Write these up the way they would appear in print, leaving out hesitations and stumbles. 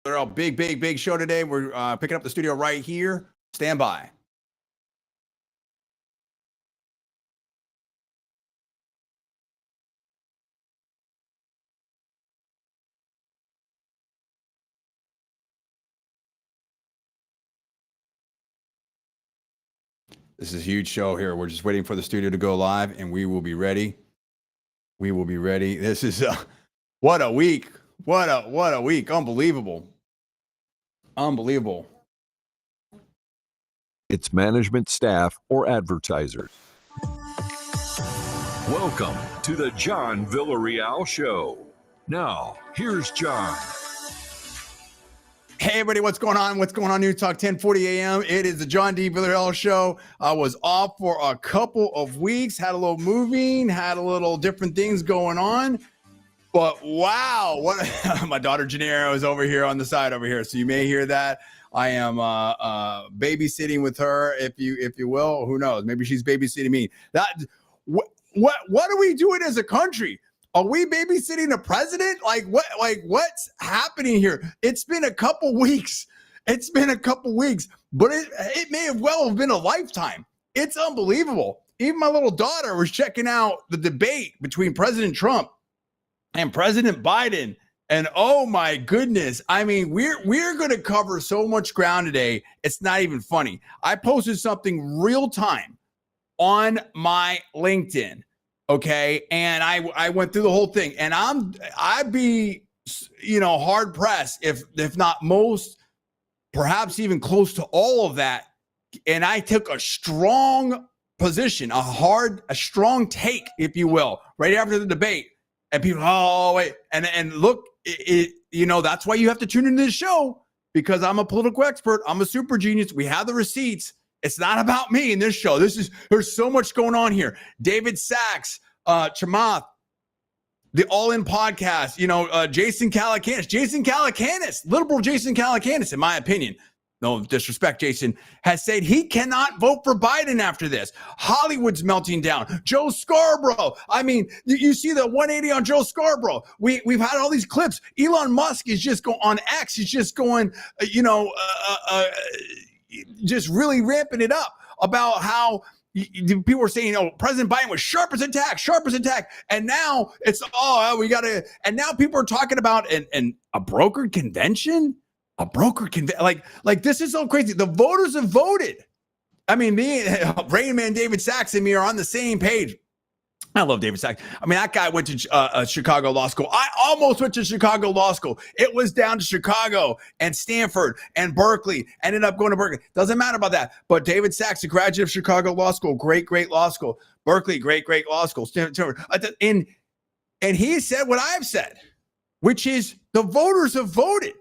Villarreal, big show today. We're picking up the studio right here. Stand by. This is a huge show here. We're just waiting for the studio to go live, and we will be ready. We will be ready. This is what a week. What a week. Unbelievable. Its management, staff, or advertisers. Welcome to the John Villarreal Show. Now, here's John. Hey, everybody, what's going on? What's going on? Newstalk 1040 a.m. It is the John D. Villarreal Show. I was off for a couple of weeks, had a little moving, had a little different things going on. But wow, what my daughter Janera is over here on the side over here. So you may hear that. I am babysitting with her, if you will. Who knows? Maybe she's babysitting me. What are we doing as a country? Are we babysitting a president? What's happening here? It's been a couple weeks. But it may have well have been a lifetime. It's unbelievable. Even my little daughter was checking out the debate between President Trump and President Biden. And oh my goodness. I mean, we're going to cover so much ground today. It's not even funny. I posted something real time on my LinkedIn. Okay. And I went through the whole thing, and I'd be, hard pressed if not most, perhaps even close to all of that. And I took a strong position, a strong take, if you will, right after the debate. And people, oh wait. And look, that's why you have to tune into this show, because I'm a political expert. I'm a super genius. We have the receipts. It's not about me in this show. There's so much going on here. David Sachs, Chamath, the All In podcast, Jason Calacanis, liberal Jason Calacanis, in my opinion. No disrespect, Jason, has said he cannot vote for Biden after this. Hollywood's melting down. Joe Scarborough. I mean, you see the 180 on Joe Scarborough. We've had all these clips. Elon Musk is just going on X. He's just going, just really ramping it up about how people were saying, President Biden was sharp as attack. And now it's, and now people are talking about a brokered convention. Like this is so crazy. The voters have voted. I mean, me, Rain Man, David Sachs, and me are on the same page. I love David Sachs. I mean, that guy went to Chicago Law School. I almost went to Chicago Law School. It was down to Chicago and Stanford and Berkeley. Ended up going to Berkeley. Doesn't matter about that. But David Sachs, a graduate of Chicago Law School, great law school. Berkeley, great law school. Stanford. And he said what I've said, which is the voters have voted.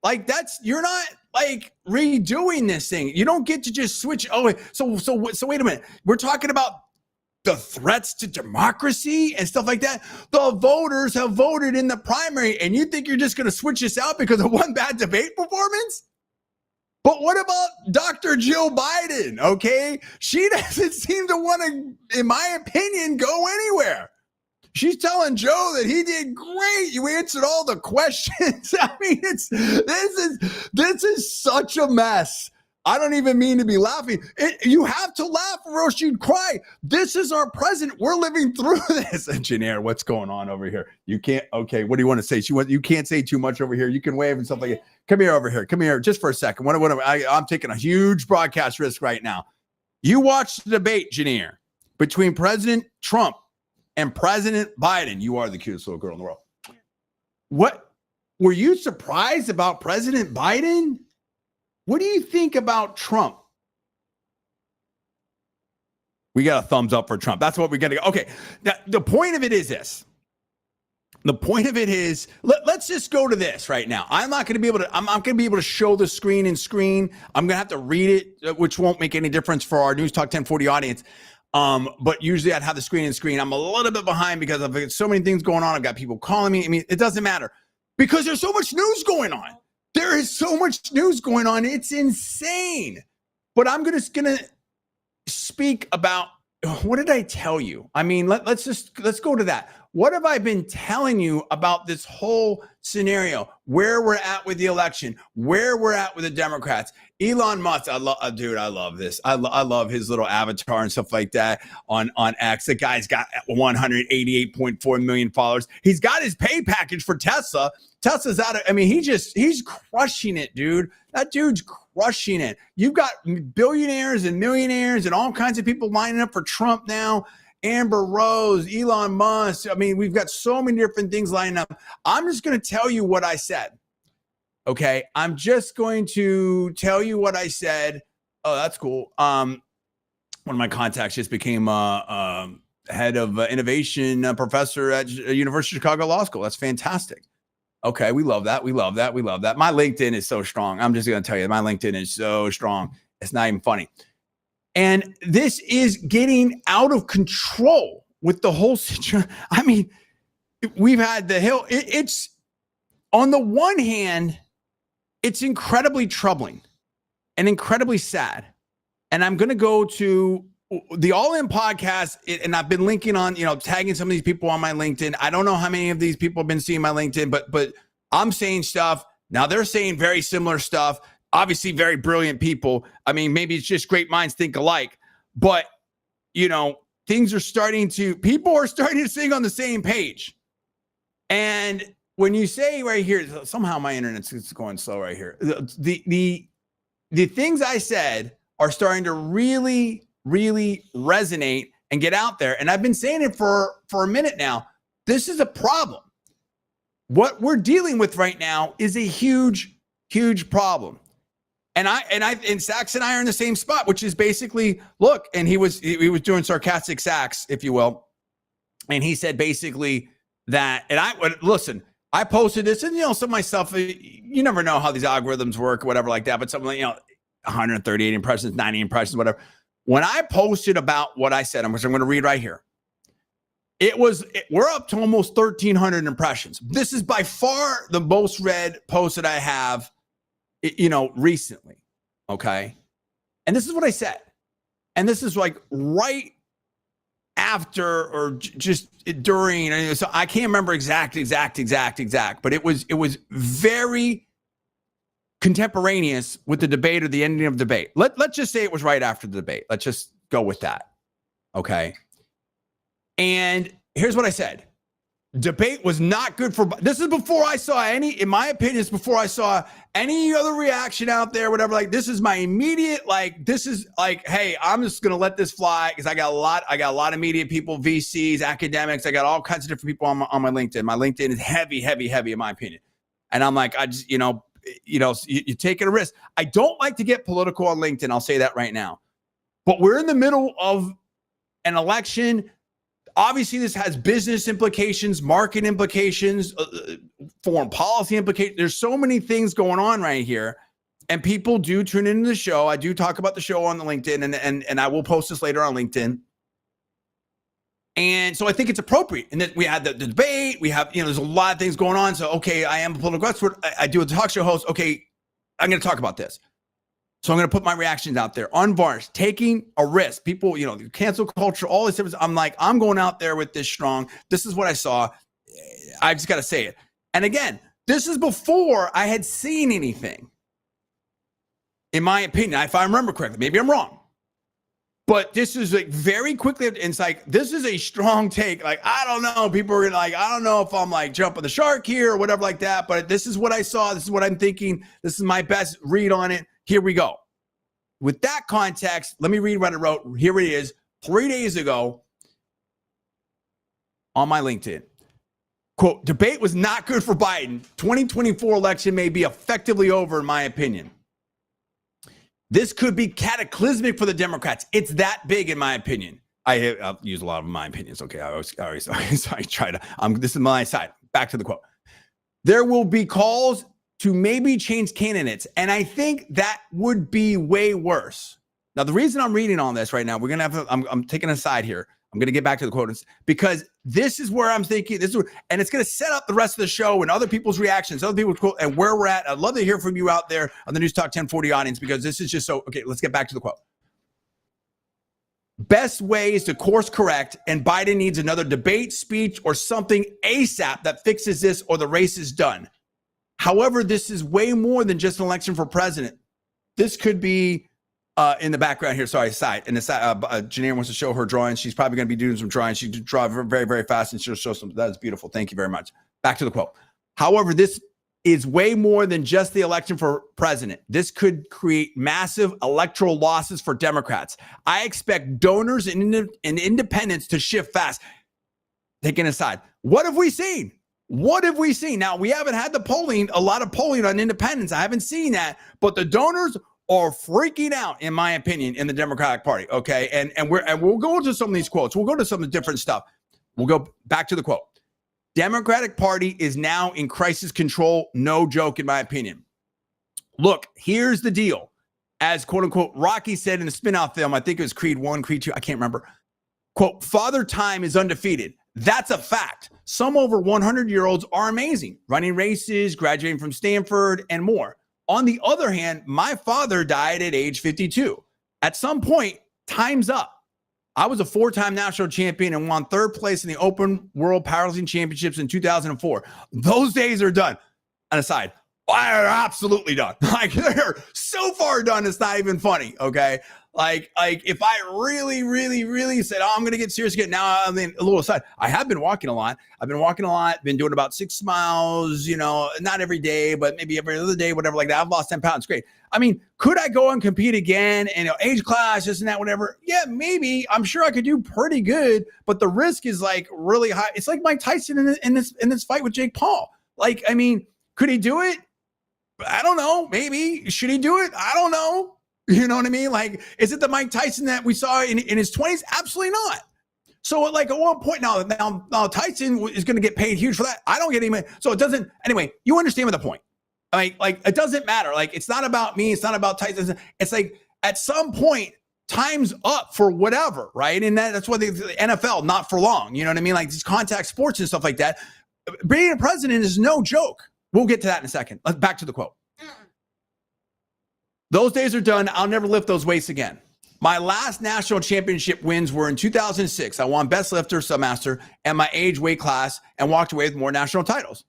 Like you're not like redoing this thing. You don't get to just switch. Oh, so wait a minute. We're talking about the threats to democracy and stuff like that. The voters have voted in the primary, and you think you're just going to switch this out because of one bad debate performance? But what about Dr. Jill Biden? Okay. She doesn't seem to want to, in my opinion, go anywhere. She's telling Joe that he did great. You answered all the questions. I mean, this is such a mess. I don't even mean to be laughing. You have to laugh or else you'd cry. This is our president. We're living through this. And Janelle, what's going on over here? You can't. Okay, what do you want to say? You can't say too much over here. You can wave and stuff like that. Come here over here. Come here just for a second. I'm taking a huge broadcast risk right now. You watched the debate, Janelle, between President Trump and President Biden. You are the cutest little girl in the world. What were you surprised about President Biden? What do you think about Trump? We got a thumbs up for Trump. That's what we got to go. Okay. Now, the point of it is this. The point of it is, let's just go to this right now. I'm not going to be able to, I'm not going to be able to show the screen. I'm going to have to read it, which won't make any difference for our Newstalk 1040 audience. But usually I'd have the screen. I'm a little bit behind because I've got so many things going on. I've got people calling me. I mean, it doesn't matter because there's so much news going on. There is so much news going on. It's insane. But I'm going to speak about, what did I tell you? I mean, let's go to that. What have I been telling you about this whole scenario? Where we're at with the election, where we're at with the Democrats. Elon Musk, I love this. I love his little avatar and stuff like that on X. The guy's got 188.4 million followers. He's got his pay package for Tesla. Tesla's out of, I mean, he's crushing it, dude. That dude's crushing it. You've got billionaires and millionaires and all kinds of people lining up for Trump now. Amber Rose, Elon Musk. I mean, we've got so many different things lining up. I'm just going to tell you what I said. Okay. I'm just going to tell you what I said. Oh, that's cool. One of my contacts just became head of innovation professor at University of Chicago Law School. That's fantastic. Okay, we love that. We love that. We love that. My LinkedIn is so strong. I'm just going to tell you, my LinkedIn is so strong. It's not even funny. And this is getting out of control with the whole situation. I mean, we've had the hill. It's on the one hand, it's incredibly troubling and incredibly sad. And I'm going to go to the All In podcast, and I've been linking on, tagging some of these people on my LinkedIn. I don't know how many of these people have been seeing my LinkedIn, but I'm saying stuff. Now they're saying very similar stuff. Obviously, very brilliant people. I mean, maybe it's just great minds think alike, but people are starting to sing on the same page. And when you say right here, somehow my internet's going slow right here. The things I said are starting to really resonate and get out there. And I've been saying it for a minute now. This is a problem. What we're dealing with right now is a huge problem. And Sachs and I are in the same spot, which is basically, look, and he was doing sarcastic Sachs, if you will. And he said basically that, and I posted this, and some of my stuff, you never know how these algorithms work or whatever like that, but something like, 138 impressions, 90 impressions, whatever. When I posted about what I said, which I'm going to read right here, we're up to almost 1,300 impressions. This is by far the most read post that I have, recently. Okay. And this is what I said. And this is like right after or just during. So I can't remember exact, but it was very contemporaneous with the debate or the ending of the debate. Let's just say it was right after the debate. Let's just go with that. Okay. And here's what I said. Debate was not good for, this is before I saw in my opinion, it's before I saw any other reaction out there, whatever. Like, this is my immediate, hey, I'm just going to let this fly because I got a lot of media people, VCs, academics. I got all kinds of different people on my LinkedIn. My LinkedIn is heavy in my opinion. And I'm like, I just, you're taking a risk. I don't like to get political on LinkedIn. I'll say that right now, but we're in the middle of an election. Obviously, this has business implications, market implications, foreign policy implications. There's so many things going on right here. And people do tune into the show. I do talk about the show on the LinkedIn, and I will post this later on LinkedIn. And so I think it's appropriate. And then we had the debate. We have, there's a lot of things going on. So, okay, I am a political expert. I do a talk show host. Okay, I'm going to talk about this. So I'm going to put my reactions out there, unvarnished, taking a risk. People, cancel culture, all this different. I'm like, I'm going out there with this strong. This is what I saw. I just got to say it. And again, this is before I had seen anything. In my opinion, if I remember correctly, maybe I'm wrong. But this is like very quickly. It's like, this is a strong take. Like, I don't know. People are going to I don't know if I'm like jumping the shark here or whatever like that. But this is what I saw. This is what I'm thinking. This is my best read on it. Here we go. With that context, let me read what I wrote. Here it is, 3 days ago on my LinkedIn. Quote, debate was not good for Biden. 2024 election may be effectively over, in my opinion. This could be cataclysmic for the Democrats. It's that big, in my opinion. I'll use a lot of my opinions. Okay, I try to. This is my side. Back to the quote. There will be calls to maybe change candidates. And I think that would be way worse. Now, the reason I'm reading all this right now, we're going to have, I'm taking a side here. I'm going to get back to the quotes because this is where I'm thinking, and it's going to set up the rest of the show and other people's reactions, other people's quote, and where we're at. I'd love to hear from you out there on the Newstalk 1040 audience because this is just so, okay, let's get back to the quote. best way is to course correct, and Biden needs another debate, speech, or something ASAP that fixes this, or the race is done. However, this is way more than just an election for president. This could be in the background here. Sorry, side. And Janine wants to show her drawings. She's probably going to be doing some drawings. She can draw very, very fast, and she'll show some. That is beautiful. Thank you very much. Back to the quote. However, this is way more than just the election for president. This could create massive electoral losses for Democrats. I expect donors and independents to shift fast. Taking aside, what have we seen? What have we seen? Now, we haven't had a lot of polling on independents. I haven't seen that, but the donors are freaking out, in my opinion, in the Democratic Party. Okay. And we'll go into some of these quotes. We'll go to some of the different stuff. We'll go back to the quote. Democratic Party is now in crisis control. No joke, in my opinion. Look, here's the deal. As quote unquote, Rocky said in the spin-off film, I think it was Creed 1, Creed 2, I can't remember. Quote, Father Time is undefeated. That's a fact. Some over 100-year-olds are amazing, running races, graduating from Stanford, and more. On the other hand, my father died at age 52. At some point, time's up. I was a 4-time national champion and won 3rd place in the Open World Powerlifting Championships in 2004. Those days are done. And aside, are absolutely done. Like, they're so far done, it's not even funny, okay? Like if I really said, oh, I'm going to get serious again. Now, I mean, a little aside, I have been walking a lot. Been doing about 6 miles, not every day, but maybe every other day, whatever like that. I've lost 10 pounds. Great. I mean, could I go and compete again and age class, this and that, whatever? Yeah, maybe. I'm sure I could do pretty good, but the risk is like really high. It's like Mike Tyson in this fight with Jake Paul. Like, I mean, could he do it? I don't know. Maybe. Should he do it? I don't know. You know what I mean? Like, is it the Mike Tyson that we saw in his 20s? Absolutely not. So, like, at one point now Tyson is going to get paid huge for that. I don't get any money. So it doesn't. Anyway, you understand the point. Like it doesn't matter. Like, it's not about me. It's not about Tyson. It's like at some point, time's up for whatever, right? And that's why the NFL, not for long. You know what I mean? Like these contact sports and stuff like that. Being a president is no joke. We'll get to that in a second. Back to the quote. Those days are done. I'll never lift those weights again. My last national championship wins were in 2006. I won best lifter, submaster, and my age weight class, and walked away with more national titles.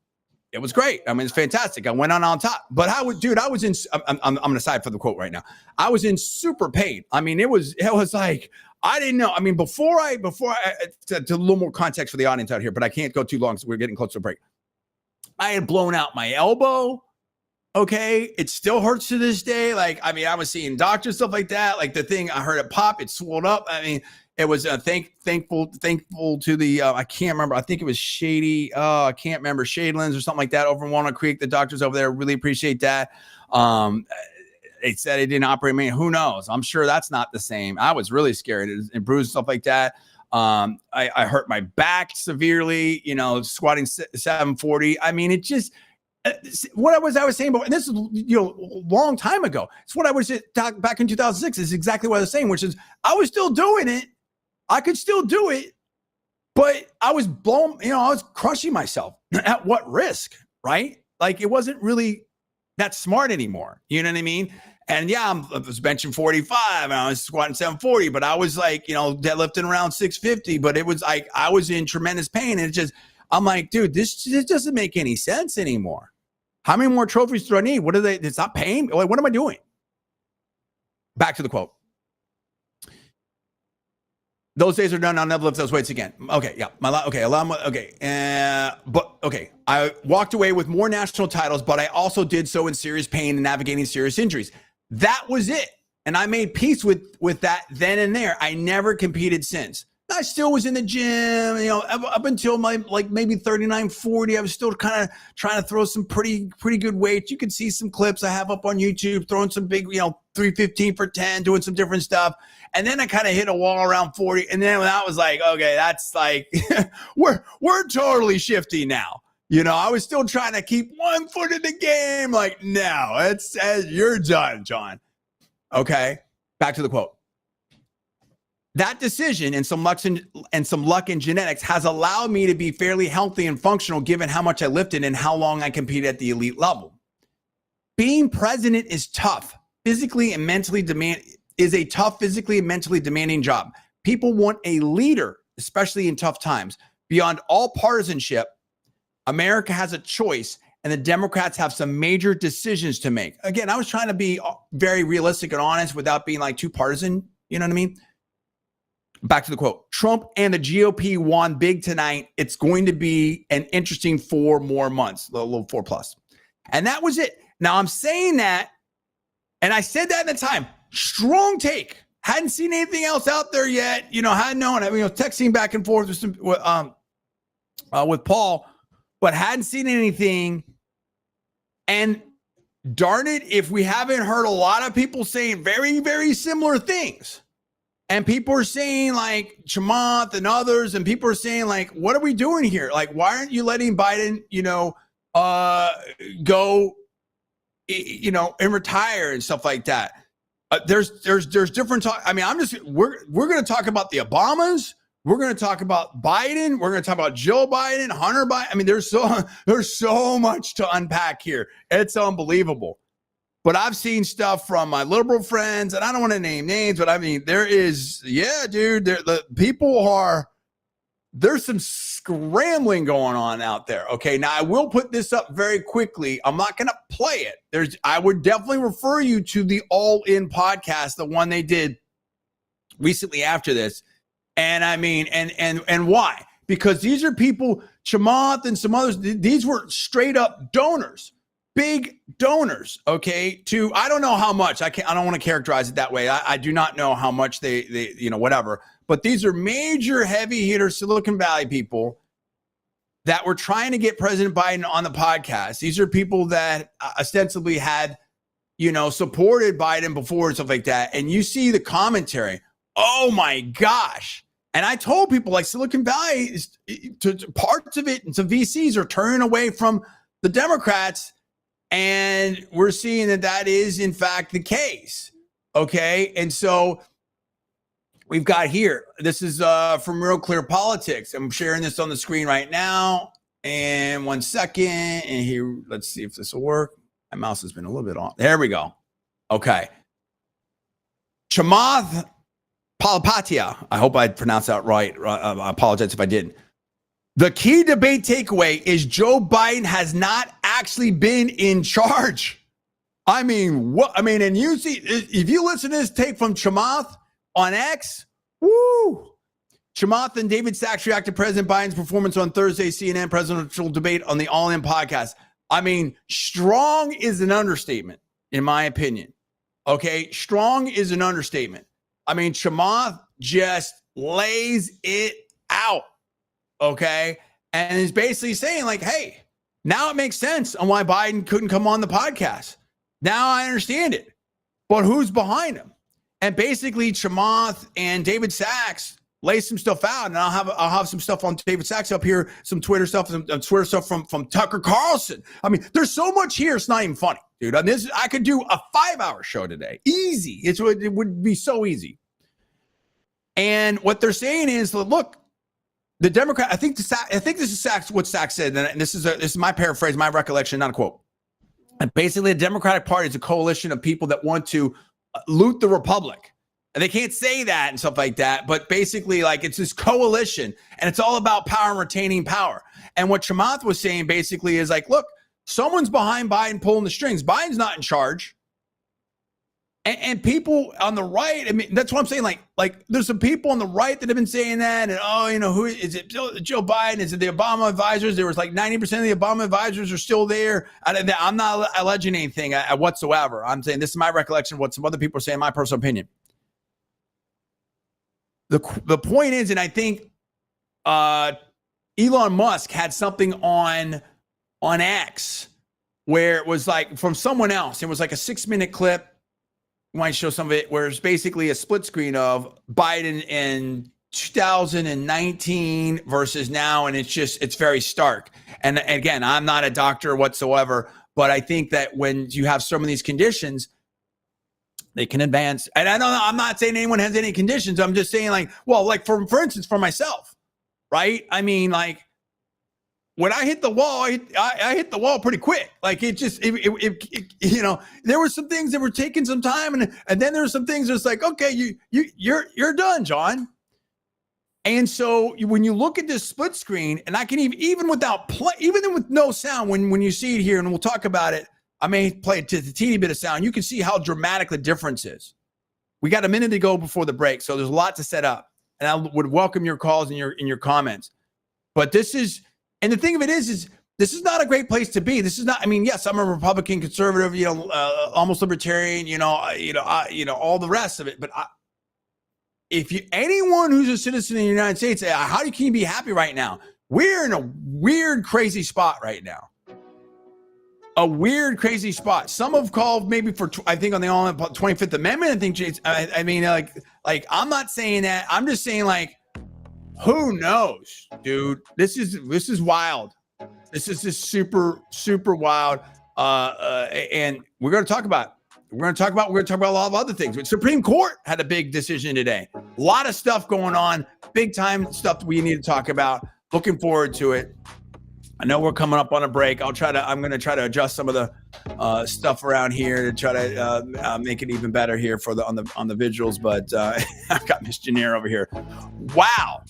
It was great. I mean, it's fantastic. I went on top. But I was in. I'm going to side for the quote right now. I was in super pain. I mean, it was like I didn't know. I mean, before I to a little more context for the audience out here, but I can't go too long because we're getting close to a break. I had blown out my elbow. Okay, it still hurts to this day. Like, I mean, I was seeing doctors, stuff like that. Like the thing, I heard it pop, it swelled up. I mean, it was thankful to the I can't remember. I think it was Shady. I can't remember, Shadelands or something like that over in Walnut Creek. The doctors over there really appreciate that. They said it didn't operate me. Who knows? I'm sure that's not the same. I was really scared and bruised, stuff like that. I hurt my back severely. Squatting 740. I mean, it just. What I was saying, and this is a long time ago. It's what I was back in 2006. Is exactly what I was saying, which is I was still doing it. I could still do it, but I was blown. I was crushing myself. At what risk, right? Like it wasn't really that smart anymore. You know what I mean? And yeah, I was benching 45 and I was squatting 740, but I was like, deadlifting around 650. But it was like I was in tremendous pain, and I'm like, dude, this doesn't make any sense anymore. How many more trophies do I need? What are they? It's not pain. Like, what am I doing? Back to the quote. Those days are done. I'll never lift those weights again. Okay, yeah. I walked away with more national titles, but I also did so in serious pain and navigating serious injuries. That was it. And I made peace with that then and there. I never competed since. I still was in the gym, up until my maybe 39, 40. I was still kind of trying to throw some pretty good weights. You can see some clips I have up on YouTube, throwing some big, 315 for 10, doing some different stuff. And then I kind of hit a wall around 40. And then I was like, okay, that's like, we're totally shifting now. I was still trying to keep one foot in the game. Like, no, it says you're done, John. Okay, back to the quote. That decision and some luck and genetics has allowed me to be fairly healthy and functional given how much I lifted and how long I competed at the elite level. Being president is tough, physically and mentally demanding job. people want a leader, especially in tough times. Beyond all partisanship, America has a choice, and the Democrats have some major decisions to make. Again, I was trying to be very realistic and honest without being like too partisan. You know what I mean? Back to the quote. Trump and the GOP won big tonight. It's going to be an interesting 4 more months, a little 4+. And that was it. Now I'm saying that, and I said that at the time. Strong take. Hadn't seen anything else out there yet. Hadn't known. Texting back and forth with Paul, but hadn't seen anything. And darn it, if we haven't heard a lot of people saying very, very similar things. And people are saying like Chamath and others, and people are saying like, what are we doing here? Like, why aren't you letting Biden, go, and retire and stuff like that? There's different talk. I mean, we're going to talk about the Obamas. We're going to talk about Biden. We're going to talk about Joe Biden, Hunter Biden. I mean, there's so much to unpack here. It's unbelievable. But I've seen stuff from my liberal friends, and I don't want to name names, but I mean, there's some scrambling going on out there. Okay, now I will put this up very quickly. I'm not going to play it. I would definitely refer you to the All In podcast, the one they did recently after this. And I mean, and why? Because these are people, Chamath and some others, these were straight up donors. Big donors, okay, I don't know how much. I don't want to characterize it that way. I do not know how much they whatever. But these are major heavy hitter Silicon Valley people that were trying to get President Biden on the podcast. These are people that ostensibly had, supported Biden before and stuff like that. And you see the commentary. Oh my gosh. And I told people like Silicon Valley, parts of it and some VCs are turning away from the Democrats. And we're seeing that is, in fact, the case. Okay. And so we've got here, this is from Real Clear Politics. I'm sharing this on the screen right now. And 1 second. And here, let's see if this will work. My mouse has been a little bit on. There we go. Okay. Chamath Palihapitiya. I hope I pronounced that right. I apologize if I didn't. The key debate takeaway is Joe Biden has not actually been in charge. I mean, what? I mean, and you see, if you listen to this take from Chamath on X, woo! Chamath and David Sachs react to President Biden's performance on Thursday's CNN presidential debate on the All In podcast. I mean, strong is an understatement, in my opinion. Okay, strong is an understatement. I mean, Chamath just lays it out. Okay. And is basically saying like, hey, now it makes sense on why Biden couldn't come on the podcast. Now I understand it, but who's behind him? And basically Chamath and David Sachs lay some stuff out, and I'll have some stuff on David Sachs up here, some Twitter stuff, some Twitter stuff from Tucker Carlson. I mean, there's so much here. It's not even funny, dude. I mean, I could do a 5-hour show today. Easy. It would be so easy. And what they're saying is, look, the Democrat, I think this is Sachs, what Sachs said, and this is my paraphrase, my recollection, not a quote. And basically, the Democratic Party is a coalition of people that want to loot the Republic. And they can't say that and stuff like that, but basically, like, it's this coalition, and it's all about power and retaining power. And what Chamath was saying basically is like, look, someone's behind Biden pulling the strings. Biden's not in charge. And people on the right, I mean, that's what I'm saying. Like there's some people on the right that have been saying that. And, who is it? Joe Biden? Is it the Obama advisors? There was like 90% of the Obama advisors are still there. I'm not alleging anything whatsoever. I'm saying this is my recollection of what some other people are saying, my personal opinion. The point is, and I think Elon Musk had something on X where it was like from someone else. It was like a 6-minute clip. Might show some of it where it's basically a split screen of Biden in 2019 versus now. And it's very stark. And again, I'm not a doctor whatsoever, but I think that when you have some of these conditions, they can advance. And I'm not saying anyone has any conditions. I'm just saying for instance, for myself, right? I mean, like, when I hit the wall, I hit the wall pretty quick. Like there were some things that were taking some time, and then there were some things that's like, okay, you're done, John. And so when you look at this split screen, and I can even without even with no sound, when you see it here, and we'll talk about it, I may play it to the teeny bit of sound. You can see how dramatic the difference is. We got a minute to go before the break, so there's a lot to set up, and I would welcome your calls and your comments. But this is, and the thing of it is this is not a great place to be. This is not. I mean, yes, I'm a Republican, conservative, almost libertarian, all the rest of it. But if anyone who's a citizen in the United States, how can you be happy right now? We're in a weird, crazy spot right now. A weird, crazy spot. Some have called maybe for, I think on the 25th Amendment. I think, I mean, like I'm not saying that. I'm just saying, like, who knows, dude? This is wild. This is just super, super wild. And we're going to talk about it. We're going to talk about a lot of other things. The Supreme Court had a big decision today. A lot of stuff going on, big time stuff we need to talk about. Looking forward to it. I know we're coming up on a break. I'm going to try to adjust some of the stuff around here to try to make it even better here on the visuals. But I've got Miss Janir over here. Wow.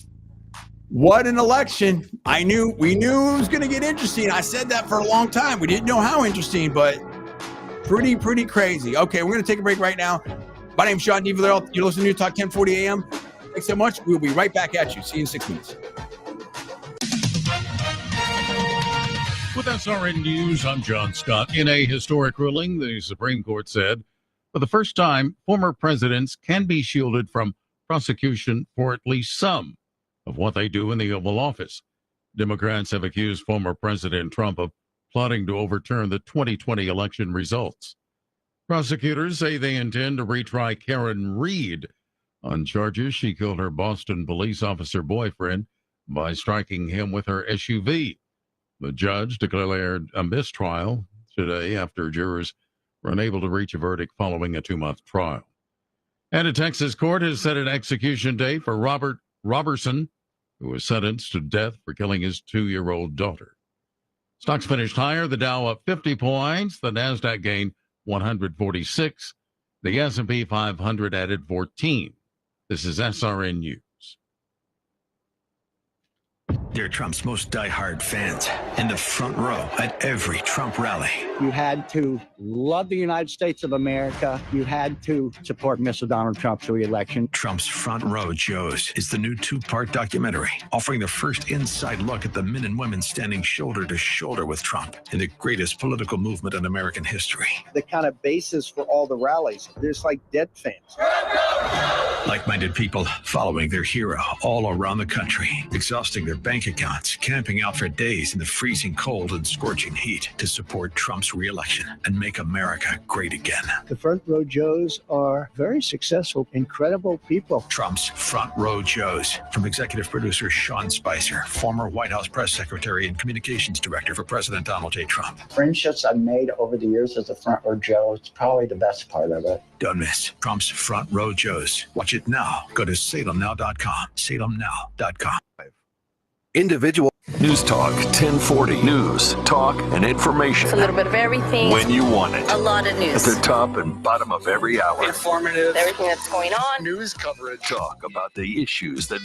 What an election. We knew it was going to get interesting. I said that for a long time. We didn't know how interesting, but pretty crazy. Okay, we're going to take a break right now. My name's Sean D. Villarreal. You're listening to Talk 1040 AM. Thanks so much. We'll be right back at you. See you in 6 minutes. With SRN News, I'm John Scott. In a historic ruling, the Supreme Court said, for the first time, former presidents can be shielded from prosecution for at least some of what they do in the Oval Office. Democrats have accused former President Trump of plotting to overturn the 2020 election results. Prosecutors say they intend to retry Karen Reed on charges she killed her Boston police officer boyfriend by striking him with her SUV. The judge declared a mistrial today after jurors were unable to reach a verdict following a 2-month trial. And a Texas court has set an execution date for Robert Robertson, who was sentenced to death for killing his 2-year-old daughter. Stocks finished higher, the Dow up 50 points, the Nasdaq gained 146, the S&P 500 added 14. This is SRN News. They're Trump's most diehard fans in the front row at every Trump rally. You had to love the United States of America. You had to support Mr. Donald Trump's re-election. Trump's Front Row Joes is the new 2-part documentary offering the first inside look at the men and women standing shoulder to shoulder with Trump in the greatest political movement in American history. The kind of basis for all the rallies, there's like dead fans. Like-minded people following their hero all around the country, exhausting their bank accounts, camping out for days in the freezing cold and scorching heat to support Trump's re-election and make America great again. The Front Row Joes are very successful, incredible people. Trump's Front Row Joes, from executive producer Sean Spicer, former White House press secretary and communications director for President Donald J. Trump. Friendships I've made over the years as a Front Row Joe, it's probably the best part of it. Don't miss Trump's Front Row Joes. Watch it now. Go to salemnow.com. salemnow.com. Individual Newstalk 1040. News, talk, and information. It's a little bit of everything. When you want it. A lot of news. At the top and bottom of every hour. Informative. Everything that's going on. News coverage. Talk about the issues that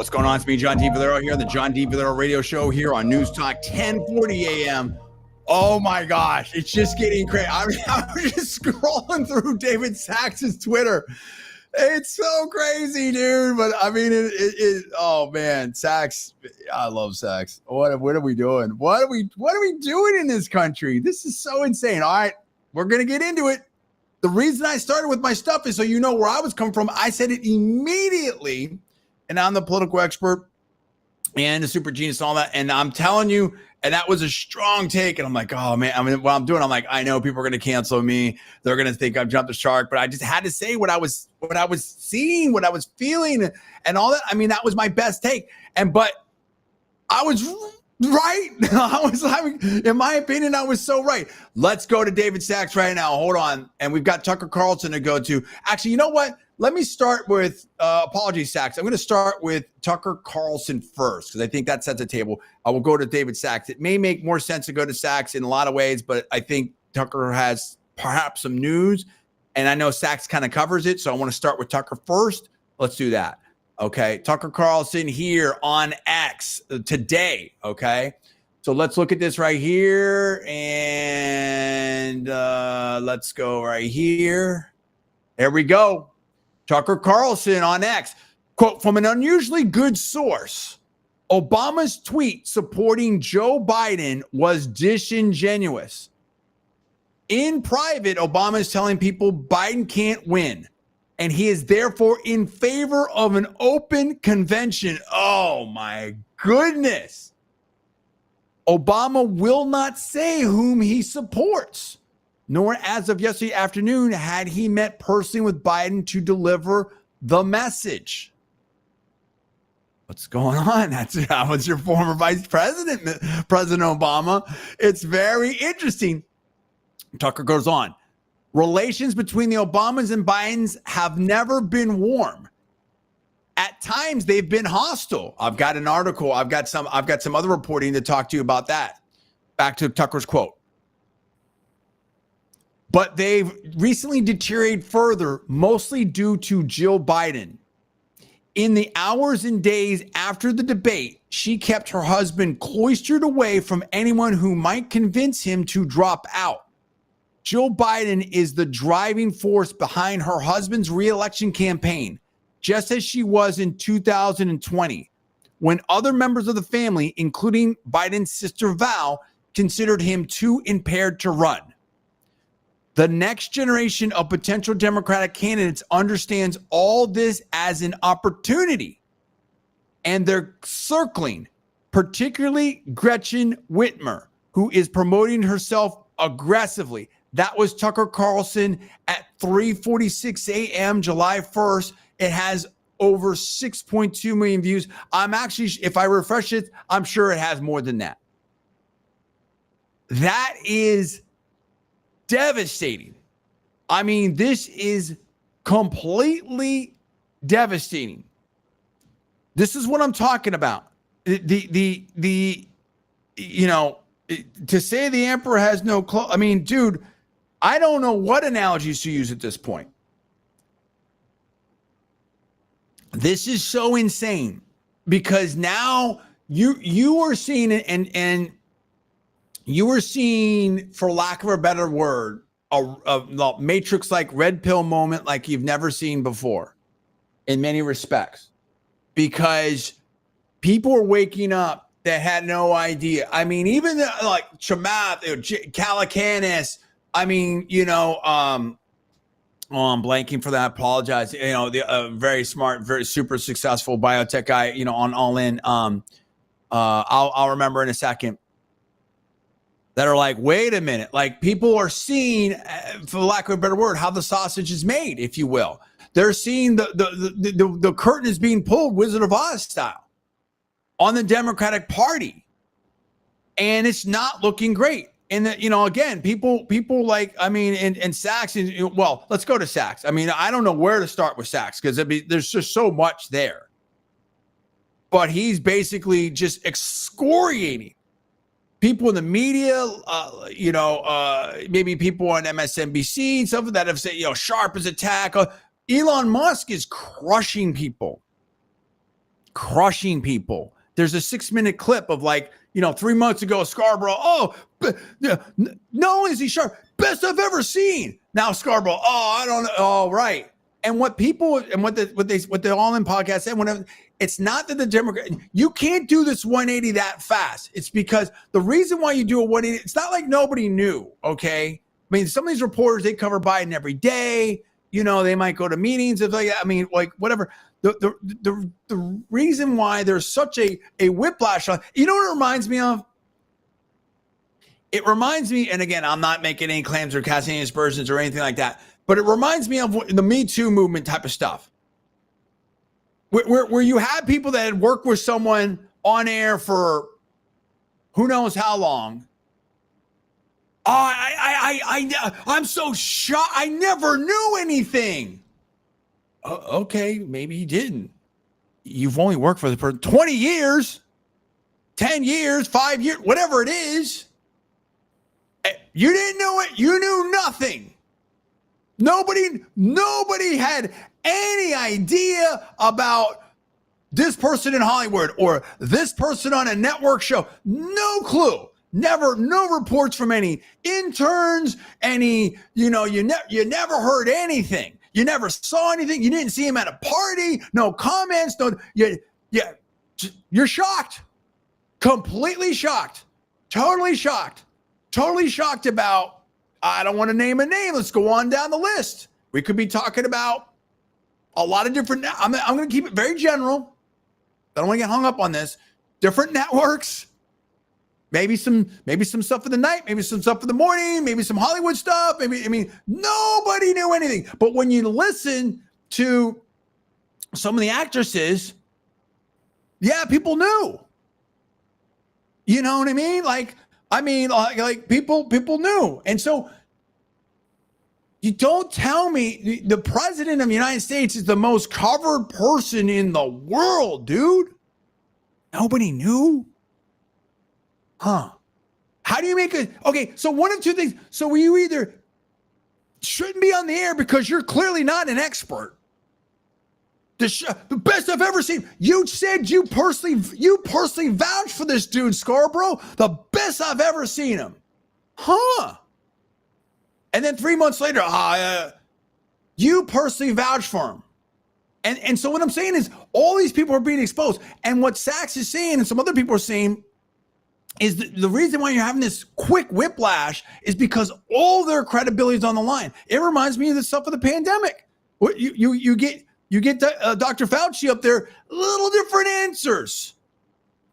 What's going on? It's me, John D. Villarreal, here on the John D. Villarreal radio show here on Newstalk 1040 a.m. Oh my gosh, it's just getting crazy. I mean, I'm just scrolling through David Sachs's Twitter. It's so crazy, dude. But I mean, oh man, Sachs. I love Sachs. What are we doing? What are we doing in this country? This is so insane. All right, we're gonna get into it. The reason I started with my stuff is so you know where I was coming from. I said it immediately. And I'm the political expert and the super genius and all that. And I'm telling you, and that was a strong take. And I'm like, oh man, I mean, what I'm doing, I'm like, I know people are going to cancel me. They're going to think I've jumped the shark, but I just had to say what I was seeing, what I was feeling and all that. I mean, that was my best take. But I was right. In my opinion, I was so right. Let's go to David Sachs right now. Hold on. And we've got Tucker Carlson to go to. Actually, you know what? Let me start with, apologies, Sachs. I'm going to start with Tucker Carlson first because I think that sets a table. I will go to David Sachs. It may make more sense to go to Sachs in a lot of ways, but I think Tucker has perhaps some news, and I know Sachs kind of covers it, so I want to start with Tucker first. Let's do that. Okay, Tucker Carlson here on X today, okay? So let's look at this right here, and let's go right here. There we go. Tucker Carlson on X, quote, from an unusually good source, Obama's tweet supporting Joe Biden was disingenuous. In private, Obama is telling people Biden can't win, and he is therefore in favor of an open convention. Oh my goodness. Obama will not say whom he supports, nor as of yesterday afternoon had he met personally with Biden to deliver the message. What's going on? That was your former vice president, President Obama. It's very interesting. Tucker goes on. Relations between the Obamas and Bidens have never been warm. At times, they've been hostile. I've got an article. I've got some other reporting to talk to you about that. Back to Tucker's quote. But they've recently deteriorated further, mostly due to Jill Biden. In the hours and days after the debate, she kept her husband cloistered away from anyone who might convince him to drop out. Jill Biden is the driving force behind her husband's re-election campaign, just as she was in 2020, when other members of the family, including Biden's sister Val, considered him too impaired to run. The next generation of potential Democratic candidates understands all this as an opportunity, and they're circling, particularly Gretchen Whitmer, who is promoting herself aggressively. That was Tucker Carlson at 3:46 a.m. July 1st. It has over 6.2 million views. I'm actually, if I refresh it, I'm sure it has more than that. That is devastating. I mean, this is completely devastating. This is what I'm talking about. The you know, to say the emperor has no clothes. I mean, dude, I don't know what analogies to use at this point. This is so insane because now you are seeing it and you are seeing, for lack of a better word, a Matrix-like red pill moment like you've never seen before in many respects, because people are waking up that had no idea. I mean, even like Chamath, Calacanis, I mean, you know, I'm blanking for that. I apologize. You know, the very smart, very super successful biotech guy, you know, on All In. I'll remember in a second. That are like, wait a minute, like people are seeing, for lack of a better word, how the sausage is made, if you will. They're seeing the curtain is being pulled, Wizard of Oz style, on the Democratic Party, and it's not looking great. And you know, again, people like, I mean, and Sachs. Well, let's go to Sachs. I mean, I don't know where to start with Sachs because there's just so much there. But he's basically just excoriating people in the media, maybe people on MSNBC and stuff that have said, you know, sharp as attack. Elon Musk is crushing people crushing people. There's a 6-minute clip of 3 months ago, Scarborough. Not only is he sharp, best I've ever seen. Now Scarborough. I don't know. Oh, right. And what people and what the All In podcast said, whenever, it's not that the Democrat, you can't do this 180 that fast. It's because the reason why you do a 180, it's not like nobody knew. Okay. I mean, some of these reporters, they cover Biden every day. They might go to meetings of whatever. The reason why there's such a whiplash on, what it reminds me of? It reminds me, and again, I'm not making any claims or casting any aspersions or anything like that, but it reminds me of the Me Too movement type of stuff. Where you had people that had worked with someone on air for who knows how long. I'm so shocked. I never knew anything. Okay, maybe you didn't. You've only worked for the person 20 years, 10 years, 5 years, whatever it is. You didn't know it. You knew nothing. Nobody had any idea about this person in Hollywood or this person on a network show. No clue. Never, no reports from any interns, you never heard anything. You never saw anything. You didn't see him at a party. No comments. You're shocked. Completely shocked. Totally shocked. Totally shocked about, I don't want to name a name. Let's go on down the list. We could be talking about a lot of different, I'm going to keep it very general. I don't want to get hung up on this. Different networks. Maybe some stuff in the night, maybe some stuff in the morning, maybe some Hollywood stuff. Nobody knew anything. But when you listen to some of the actresses, yeah, people knew. You know what I mean? People knew. And so you don't tell me the president of the United States is the most covered person in the world, dude. Nobody knew. Huh? How do you make it? Okay, so one of two things. So you either shouldn't be on the air because you're clearly not an expert. The best I've ever seen. You said you personally vouched for this dude, Scarborough. The best I've ever seen him. Huh? And then 3 months later, you personally vouched for him. And so what I'm saying is all these people are being exposed. And what Sachs is saying and some other people are saying is the reason why you're having this quick whiplash is because all their credibility is on the line. It reminds me of the stuff of the pandemic. You get Dr. Fauci up there, little different answers.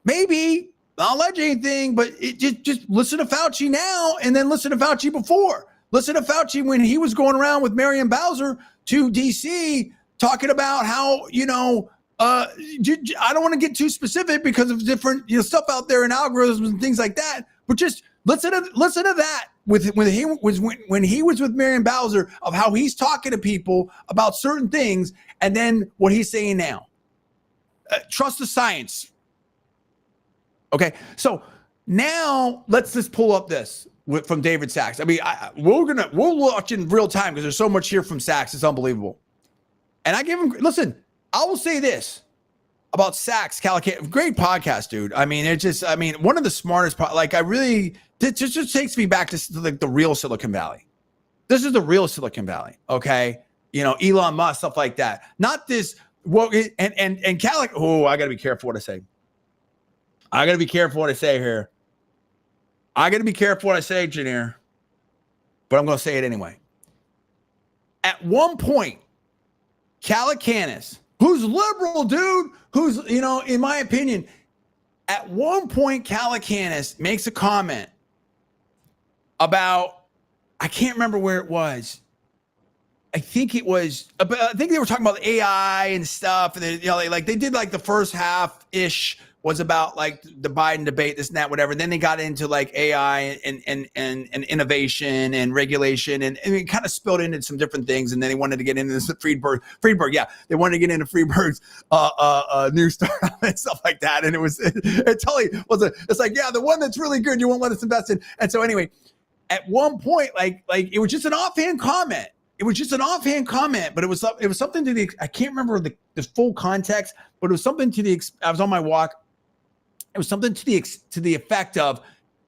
Maybe, not allege anything, but just listen to Fauci now and then listen to Fauci before. Listen to Fauci when he was going around with Marion Bowser to D.C. talking about how, I don't want to get too specific because of different stuff out there and algorithms and things like that. But just listen to that when he was with Marion Bowser of how he's talking to people about certain things, and then what he's saying now. Trust the science. Okay, so now let's just pull up this from David Sachs. We'll watch in real time because there's so much here from Sachs. It's unbelievable. And I give him listen. I will say this about Sachs, Calican, great podcast, dude. One of the smartest, it just takes me back to the real Silicon Valley. This is the real Silicon Valley, okay? Elon Musk, stuff like that. Not this, and Calic, I got to be careful what I say. I got to be careful what I say here. I got to be careful what I say, Janir, but I'm going to say it anyway. At one point, Calicanis, who's liberal, dude, who's, in my opinion, at one point, Calicanis makes a comment about, I can't remember where it was. I think they were talking about AI and stuff. And they did the first half-ish was about the Biden debate, this and that, whatever. Then they got into AI and innovation and regulation, and it kind of spilled into some different things. And then they wanted to get into this Friedberg. Yeah, they wanted to get into Friedberg's Newstalk and stuff like that. And it totally was the one that's really good you won't let us invest in. And so anyway, at one point, it was just an offhand comment. it was just an offhand comment, but it was something to the, I can't remember the full context, but it was something to the, I was on my walk. It was something to the effect of,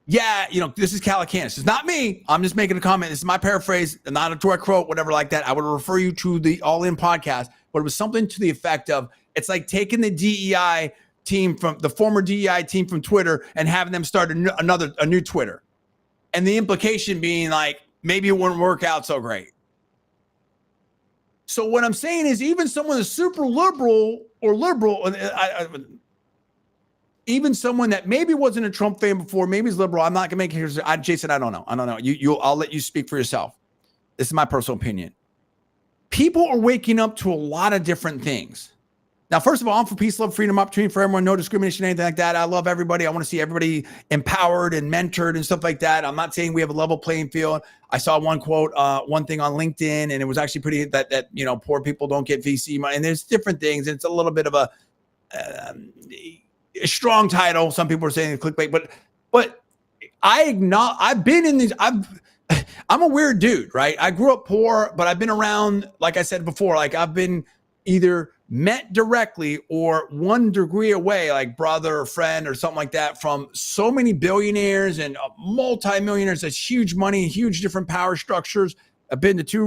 yeah, this is Calacanis. It's not me. I'm just making a comment. This is my paraphrase, not a direct quote, whatever like that. I would refer you to the All In podcast, but it was something to the effect of, it's like taking the DEI team from the former DEI team from Twitter and having them start a new Twitter. And the implication being like, maybe it wouldn't work out so great. So what I'm saying is, even someone that's super liberal or liberal, even someone that maybe wasn't a Trump fan before, maybe is liberal. I'm not gonna make it. Jason, I don't know. I'll let you speak for yourself. This is my personal opinion. People are waking up to a lot of different things. Now, first of all, I'm for peace, love, freedom, opportunity for everyone, no discrimination, anything like that. I love everybody. I want to see everybody empowered and mentored and stuff like that. I'm not saying we have a level playing field. I saw one quote, one thing on LinkedIn, and it was actually pretty that poor people don't get VC money. And there's different things. And it's a little bit of a strong title. Some people are saying clickbait, but I've been in these. I'm a weird dude, right? I grew up poor, but I've been around, like I said before, like I've been either met directly or one degree away, like brother or friend or something like that, from so many billionaires and multimillionaires. That's huge money, huge different power structures. I've been to 2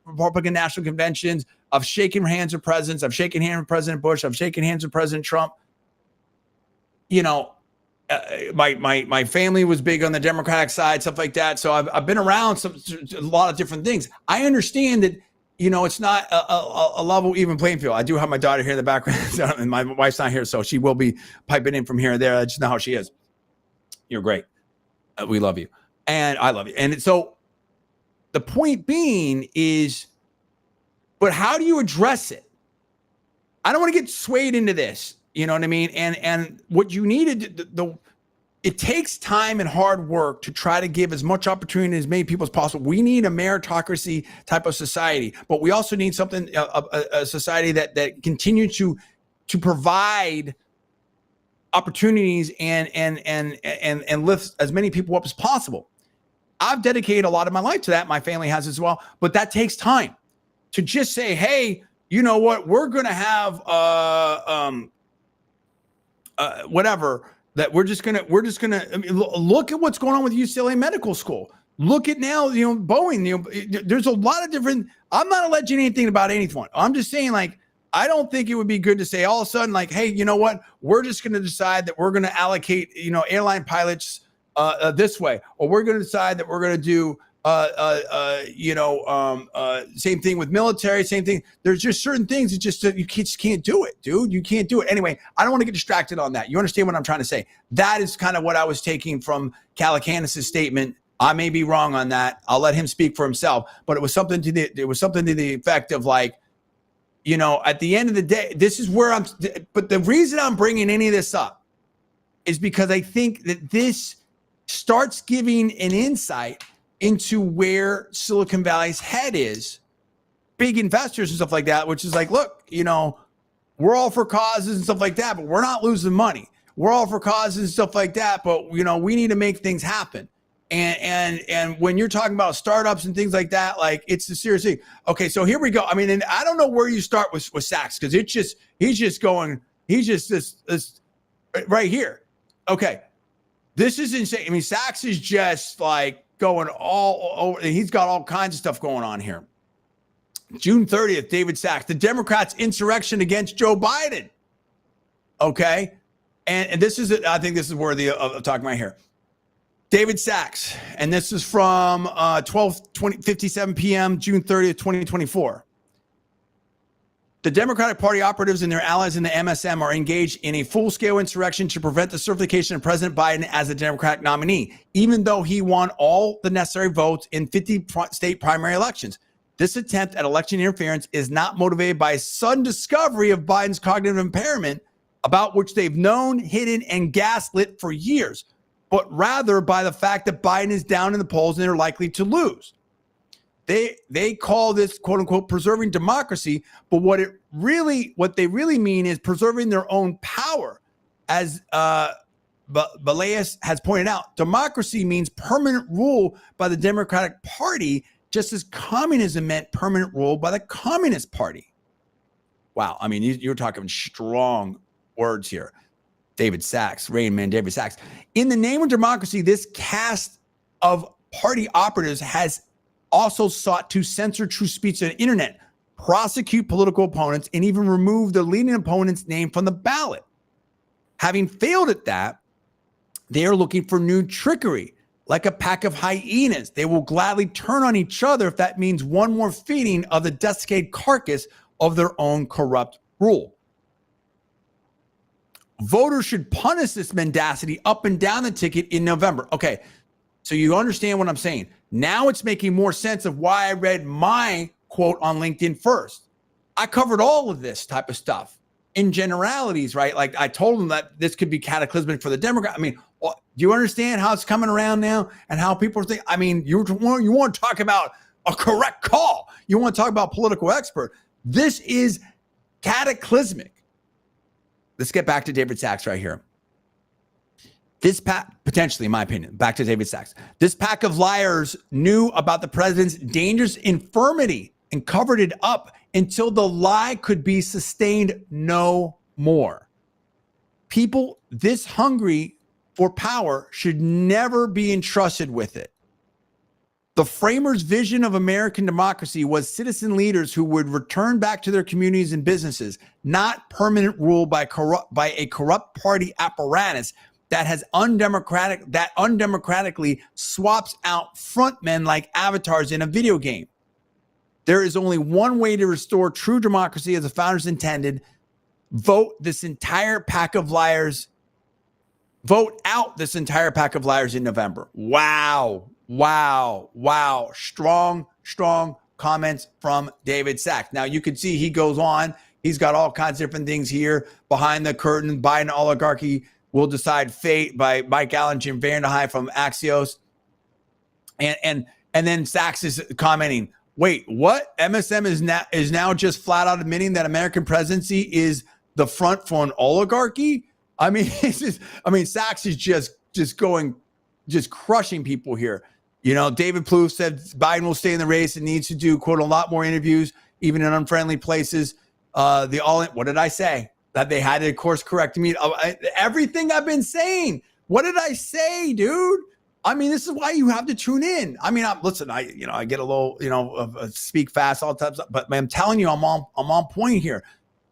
Republican national conventions. I've shaken hands with presidents. I've shaken hands with President Bush. I've shaken hands with President Trump. My family was big on the Democratic side, stuff like that. So I've been around a lot of different things. I understand that, it's not a level even playing field. I do have my daughter here in the background, and my wife's not here, so she will be piping in from here and there. I just know how she is. You're great. We love you. And I love you. And so the point being is, but how do you address it? I don't want to get swayed into this. You know what I mean? And what you needed, it takes time and hard work to try to give as much opportunity to as many people as possible. We need a meritocracy type of society, but we also need something, a society that continues to provide opportunities and lift as many people up as possible. I've dedicated a lot of my life to that. My family has as well, but that takes time to just say, hey, you know what? We're going to have whatever. That we're just gonna. I mean, look at what's going on with UCLA Medical School. Look at now, Boeing. There's a lot of different. I'm not alleging anything about anyone. I'm just saying, like, I don't think it would be good to say all of a sudden, like, hey, you know what? We're just going to decide that we're going to allocate, airline pilots this way, or we're going to decide that we're going to do, same thing with military, same thing. There's just certain things that just you just can't do it, dude. You can't do it. Anyway, I don't want to get distracted on that. You understand what I'm trying to say? That is kind of what I was taking from Calacanis' statement. I may be wrong on that. I'll let him speak for himself. But it was something to the effect of, like, at the end of the day, this is where I'm. But the reason I'm bringing any of this up is because I think that this starts giving an insight into where Silicon Valley's head is, big investors and stuff like that, which is like, look, we're all for causes and stuff like that, but we're not losing money. We're all for causes and stuff like that, but we need to make things happen. And when you're talking about startups and things like that, like, it's a serious thing. Okay, so here we go. I mean, and I don't know where you start with Sachs, because he's just this right here. Okay, this is insane. I mean, Sachs is just like going all over. He's got all kinds of stuff going on here. June 30th, David Sachs, the Democrats' insurrection against Joe Biden. Okay. And this is, I think this is worthy of talking about here. David Sachs, and this is from 12:57 p.m., June 30th, 2024. The Democratic Party operatives and their allies in the MSM are engaged in a full-scale insurrection to prevent the certification of President Biden as the Democratic nominee, even though he won all the necessary votes in 50 state primary elections. This attempt at election interference is not motivated by a sudden discovery of Biden's cognitive impairment, about which they've known, hidden, and gaslit for years, but rather by the fact that Biden is down in the polls and they're likely to lose. They call this, quote unquote, preserving democracy, but what they really mean is preserving their own power. As Balaez has pointed out, democracy means permanent rule by the Democratic Party just as communism meant permanent rule by the Communist Party. Wow. I mean, you're talking strong words here. David Sachs, Rain Man, David Sachs. In the name of democracy, this cast of party operatives has also sought to censor true speech on the internet, prosecute political opponents, and even remove the leading opponent's name from the ballot. Having failed at that, they are looking for new trickery. Like a pack of hyenas, they will gladly turn on each other if that means one more feeding of the desiccated carcass of their own corrupt rule. Voters should punish this mendacity up and down the ticket in November. Okay, so you understand what I'm saying. Now it's making more sense of why I read my quote on LinkedIn first. I covered all of this type of stuff in generalities, right? Like I told them that this could be cataclysmic for the Democrat. I mean, do you understand how it's coming around now and how people think? I mean, you want to talk about a correct call. You want to talk about political expert. This is cataclysmic. Let's get back to David Sachs right here. This potentially, in my opinion, back to David Sachs. This pack of liars knew about the president's dangerous infirmity and covered it up until the lie could be sustained no more. People this hungry for power should never be entrusted with it. The framers' vision of American democracy was citizen leaders who would return back to their communities and businesses, not permanent rule by a corrupt party apparatus that undemocratically swaps out frontmen like avatars in a video game. There is only one way to restore true democracy as the founders intended. Vote out this entire pack of liars in November. Wow. Strong comments from David Sachs. Now you can see he goes on. He's got all kinds of different things here. Behind the curtain, Biden oligarchy will decide fate by Mike Allen, Jim Vanderheim from Axios. And then Sachs is commenting, wait, what? MSM is now just flat out admitting that American presidency is the front for an oligarchy? I mean, Sachs is just crushing people here. You know, David Plouffe said Biden will stay in the race and needs to do, quote, a lot more interviews, even in unfriendly places. What did I say? That they had to course correct me. Everything I've been saying. What did I say, dude? I mean, this is why you have to tune in. I mean, listen, I get a little, speak fast all the time, but I'm telling you, I'm on point here.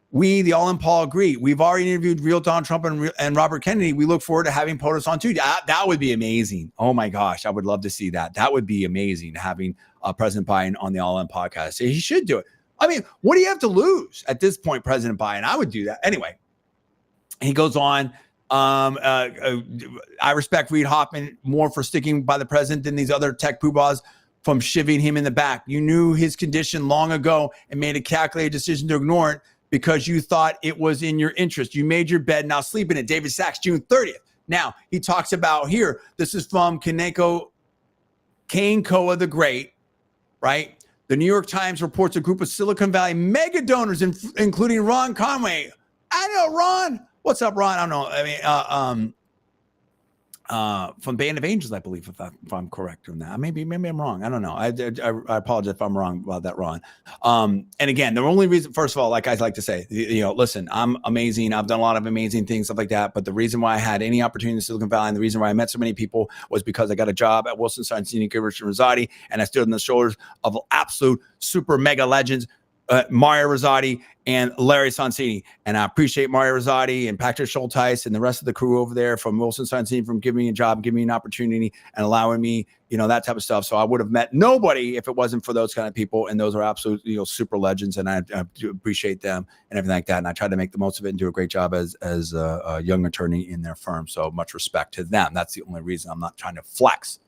We, the All In Paul, agree. We've already interviewed real Donald Trump and Robert Kennedy. We look forward to having POTUS on too. That would be amazing. Oh my gosh, I would love to see that. That would be amazing, having President Biden on the All In podcast. He should do it. I mean, what do you have to lose at this point, President Biden? I would do that. Anyway, he goes on. I respect Reid Hoffman more for sticking by the president than these other tech poobahs from shivving him in the back. You knew his condition long ago and made a calculated decision to ignore it because you thought it was in your interest. You made your bed, now sleep in it. David Sachs, June 30th. Now, he talks about here, this is from Kane Koa the Great, right? The New York Times reports a group of Silicon Valley mega donors, including Ron Conway. I know Ron. What's up, Ron? I don't know. I mean, from Band of Angels, I believe, if I'm correct on that. Maybe I'm wrong. I don't know. I apologize if I'm wrong about that, Ron. And again, the only reason, first of all, like I like to say, listen, I'm amazing. I've done a lot of amazing things, stuff like that. But the reason why I had any opportunity in Silicon Valley and the reason why I met so many people was because I got a job at Wilson Sonsini, Richard Rosati, and I stood on the shoulders of absolute super mega legends, Mario Rosati and Larry Sonsini. And I appreciate Mario Rosati and Patrick Schulteis and the rest of the crew over there from Wilson Sonsini from giving me a job, giving me an opportunity and allowing me, that type of stuff. So I would have met nobody if it wasn't for those kind of people. And those are absolute, super legends. And I do appreciate them and everything like that. And I try to make the most of it and do a great job as a young attorney in their firm. So much respect to them. That's the only reason I'm not trying to flex.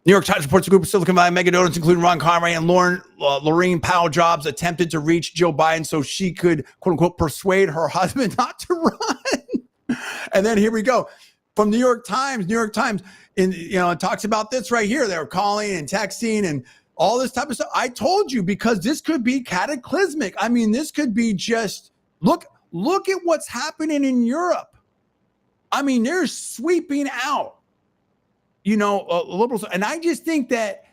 New York Times reports a group of Silicon Valley mega donors, including Ron Conway and Laureen Powell Jobs, attempted to reach Joe Biden so she could, quote unquote, persuade her husband not to run. And then here we go. From New York Times, it talks about this right here. They were calling and texting and all this type of stuff. I told you, because this could be cataclysmic. I mean, this could be just, look at what's happening in Europe. I mean, they're sweeping out liberals. And I just think that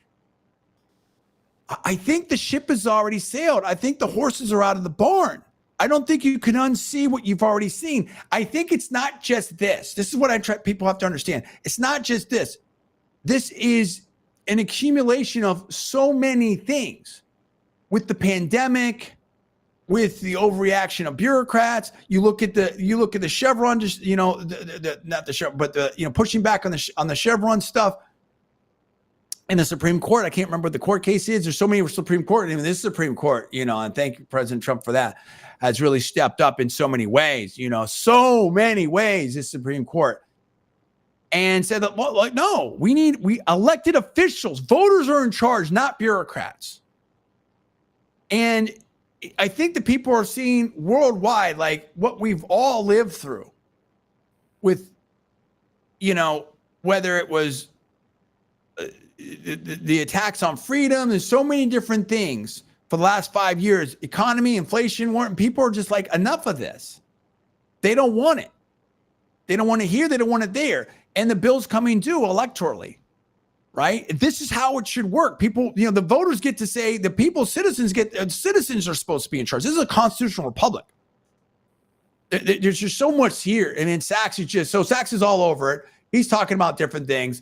I think the ship has already sailed. I think the horses are out of the barn. I don't think you can unsee what you've already seen. I think it's not just this. This is what people have to understand. It's not just this. This is an accumulation of so many things with the pandemic, with the overreaction of bureaucrats. You look at the Chevron, just, not the Chevron, but the, pushing back on the Chevron stuff in the Supreme Court. I can't remember what the court case is. There's so many Supreme Court. Even this Supreme Court, and thank you, President Trump, for that, has really stepped up in so many ways, so many ways, this Supreme Court. And said that, no, we elected officials. Voters are in charge, not bureaucrats. And I think that people are seeing worldwide, like what we've all lived through with, whether it was the attacks on freedom. There's so many different things for the last 5 years, economy, inflation, war, and people are just like, enough of this. They don't want it. They don't want it here. They don't want it there. And the bill's coming due electorally, right? This is how it should work. People, the voters get to say, the people, citizens are supposed to be in charge. This is a constitutional republic. There's just so much here. And then Sachs Sachs is all over it. He's talking about different things.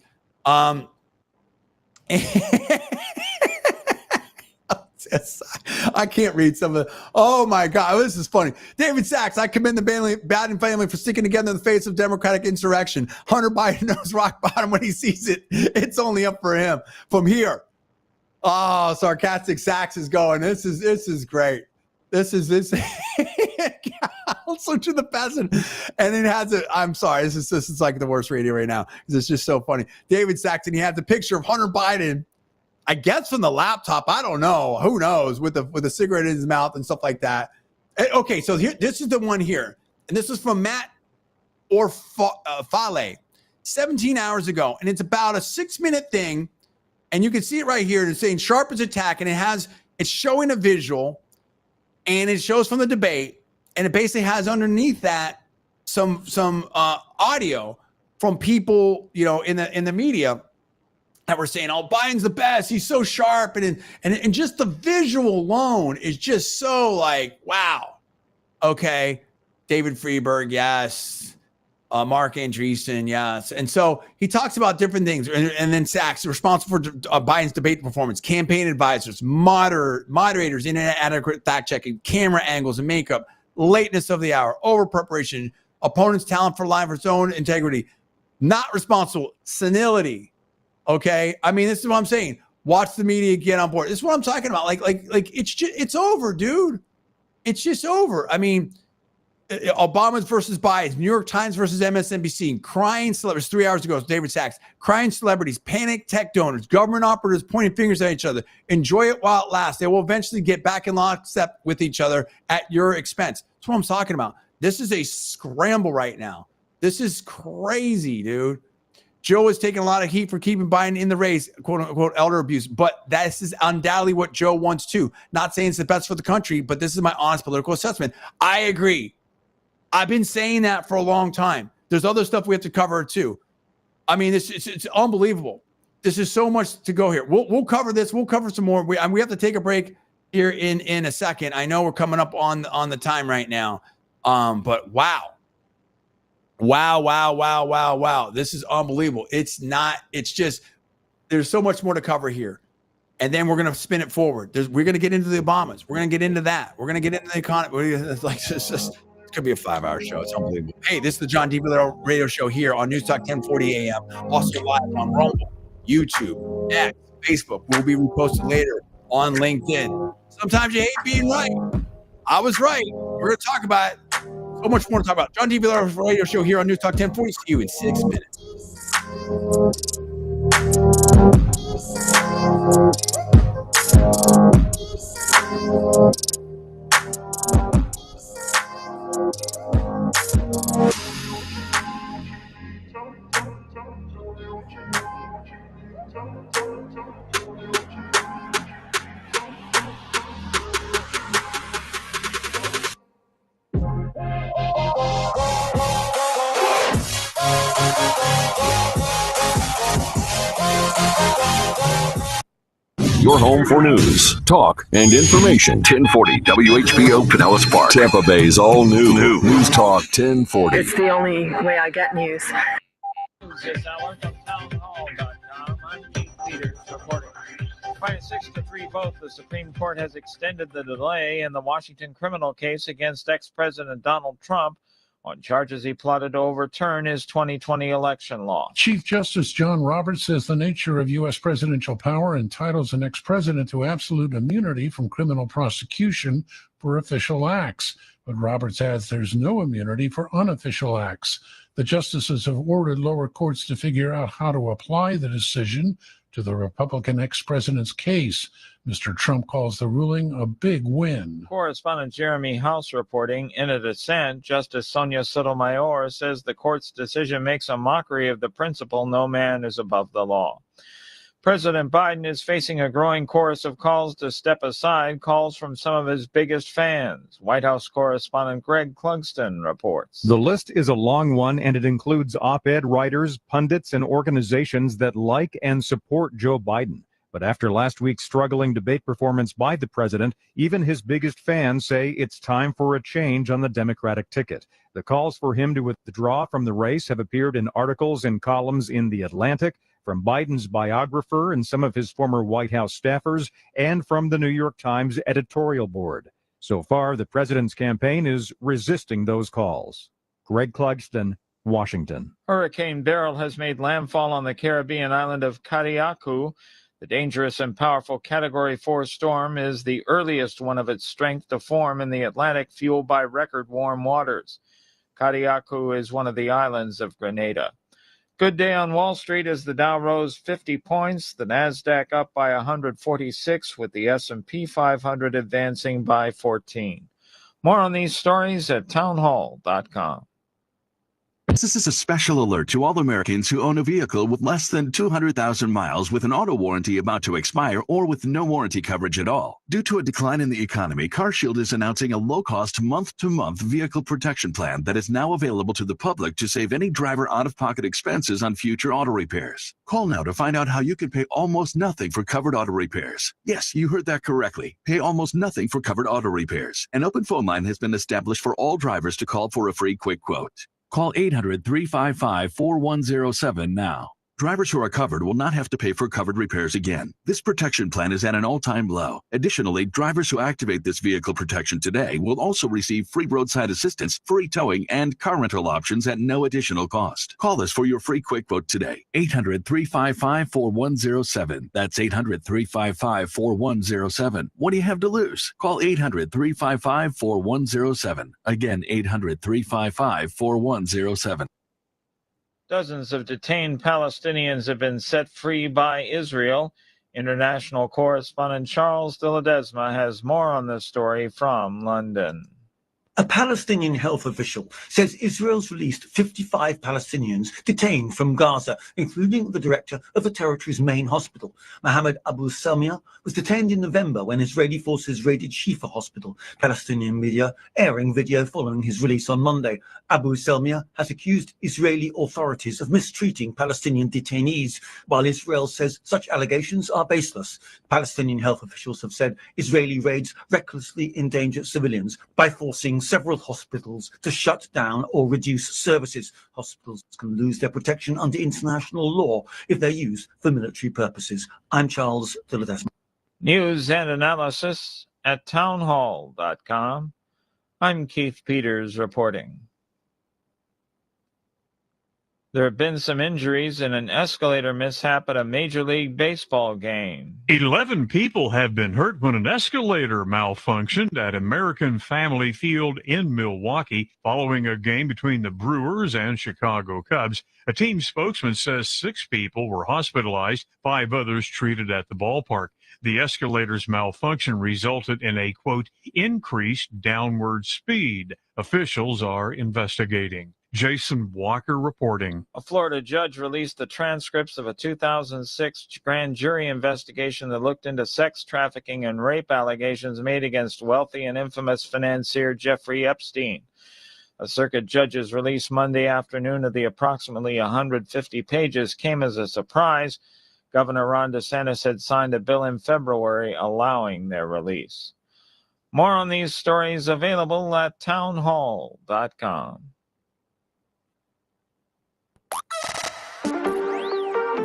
I can't read some of the, oh my God, this is funny. David Sachs, I commend the Biden family for sticking together in the face of Democratic insurrection. Hunter Biden knows rock bottom when he sees it. It's only up for him from here. Oh, sarcastic Sachs is going, this is great. This also to the peasant. And it has I'm sorry, this is like the worst radio right now. It's just so funny. David Sachs, and he had the picture of Hunter Biden, I guess from the laptop. I don't know. Who knows? With a cigarette in his mouth and stuff like that. Okay, so here, this is the one here. And this is from Matt Fale 17 hours ago. And it's about a 6-minute thing. And you can see it right here. It's saying sharp as attack. And it's showing a visual. And it shows from the debate. And it basically has underneath that some audio from people, in the media, that were saying, oh, Biden's the best. He's so sharp. And just the visual alone is just so like, wow. Okay. David Freeberg, yes. Mark Andreessen, yes. And so he talks about different things. And then Sachs, responsible for Biden's debate performance, campaign advisors, moderators, inadequate fact checking, camera angles and makeup, lateness of the hour, over preparation, opponent's talent for lying for its own integrity, not responsible, senility. Okay. I mean, this is what I'm saying. Watch the media get on board. This is what I'm talking about. Like it's over, dude. It's just over. I mean, Obama versus Biden, New York Times versus MSNBC, crying celebrities 3 hours ago, David Sachs, crying celebrities, panic tech donors, government operators pointing fingers at each other. Enjoy it while it lasts. They will eventually get back in lockstep with each other at your expense. That's what I'm talking about. This is a scramble right now. This is crazy, dude. Joe is taking a lot of heat for keeping Biden in the race, quote unquote, elder abuse. But this is undoubtedly what Joe wants too. Not saying it's the best for the country, but this is my honest political assessment. I agree. I've been saying that for a long time. There's other stuff we have to cover too. I mean, it's unbelievable. This is so much to go here. We'll cover this. We'll cover some more. We have to take a break here in a second. I know we're coming up on the time right now. But wow. Wow. This is unbelievable. It's just, there's so much more to cover here. And then we're going to spin it forward. We're going to get into the Obamas. We're going to get into that. We're going to get into the economy. It's going to be a 5-hour show. It's unbelievable. Hey, this is the John D. Villarreal radio show here on Newstalk 1040 AM. Also live on Rumble, YouTube, X, Facebook. We'll be reposted later on LinkedIn. Sometimes you hate being right. I was right. We're going to talk about it. So much more to talk about. John D. Villarreal radio show here on Newstalk 1040. See you in 6 minutes. your home for news, talk, and information. 1040 WHPO Pinellas Park, Tampa Bay's all new News Talk 1040. It's the only way I get news. This hour from townhall.com. I'm Keith Peters reporting. By a 6-3 vote, the Supreme Court has extended the delay in the Washington criminal case against ex-President Donald Trump on charges he plotted to overturn his 2020 election law. Chief Justice John Roberts says the nature of U.S. presidential power entitles an ex-president to absolute immunity from criminal prosecution for official acts. But Roberts adds there's no immunity for unofficial acts. The justices have ordered lower courts to figure out how to apply the decision to the Republican ex-president's case. Mr. Trump calls the ruling a big win. Correspondent Jeremy House reporting, in a dissent, Justice Sonia Sotomayor says the court's decision makes a mockery of the principle no man is above the law. President Biden is facing a growing chorus of calls to step aside, calls from some of his biggest fans. White House correspondent Greg Clugston reports. The list is a long one, and it includes op-ed writers, pundits, and organizations that like and support Joe Biden. But after last week's struggling debate performance by the president, even his biggest fans say it's time for a change on the Democratic ticket. The calls for him to withdraw from the race have appeared in articles and columns in The Atlantic, from Biden's biographer and some of his former White House staffers, and from the New York Times editorial board. So far, the president's campaign is resisting those calls. Greg Clugston, Washington. Hurricane Beryl has made landfall on the Caribbean island of Kariakou. The dangerous and powerful Category 4 storm is the earliest one of its strength to form in the Atlantic, fueled by record warm waters. Kariakou is one of the islands of Grenada. Good day on Wall Street as the Dow rose 50 points, the Nasdaq up by 146, with the S&P 500 advancing by 14. More on these stories at townhall.com. This is a special alert to all Americans who own a vehicle with less than 200,000 miles with an auto warranty about to expire or with no warranty coverage at all. Due to a decline in the economy, CarShield is announcing a low-cost month-to-month vehicle protection plan that is now available to the public to save any driver out-of-pocket expenses on future auto repairs. Call now to find out how you can pay almost nothing for covered auto repairs. Yes, you heard that correctly. Pay almost nothing for covered auto repairs. An open phone line has been established for all drivers to call for a free quick quote. Call 800-355-4107 now. Drivers who are covered will not have to pay for covered repairs again. This protection plan is at an all-time low. Additionally, drivers who activate this vehicle protection today will also receive free roadside assistance, free towing, and car rental options at no additional cost. Call us for your free quick quote today. 800-355-4107. That's 800-355-4107. What do you have to lose? Call 800-355-4107. Again, 800-355-4107. Dozens of detained Palestinians have been set free by Israel. International correspondent Charles de Ledesma has more on this story from London. A Palestinian health official says Israel's released 55 Palestinians detained from Gaza, including the director of the territory's main hospital. Mohammed Abu Salmiya was detained in November when Israeli forces raided Shifa Hospital. Palestinian media airing video following his release on Monday. Abu Salmiya has accused Israeli authorities of mistreating Palestinian detainees, while Israel says such allegations are baseless. Palestinian health officials have said Israeli raids recklessly endanger civilians by forcing several hospitals to shut down or reduce services. Hospitals can lose their protection under international law if they're used for military purposes. I'm Charles de Ledesma. News and analysis at townhall.com. I'm Keith Peters reporting. There have been some injuries in an escalator mishap at a Major League Baseball game. 11 people have been hurt when an escalator malfunctioned at American Family Field in Milwaukee following a game between the Brewers and Chicago Cubs. A team spokesman says 6 people were hospitalized, 5 others treated at the ballpark. The escalator's malfunction resulted in a, quote, increased downward speed. Officials are investigating. Jason Walker reporting. A Florida judge released the transcripts of a 2006 grand jury investigation that looked into sex trafficking and rape allegations made against wealthy and infamous financier Jeffrey Epstein. A circuit judge's release Monday afternoon of the approximately 150 pages came as a surprise. Governor Ron DeSantis had signed a bill in February allowing their release. More on these stories available at townhall.com.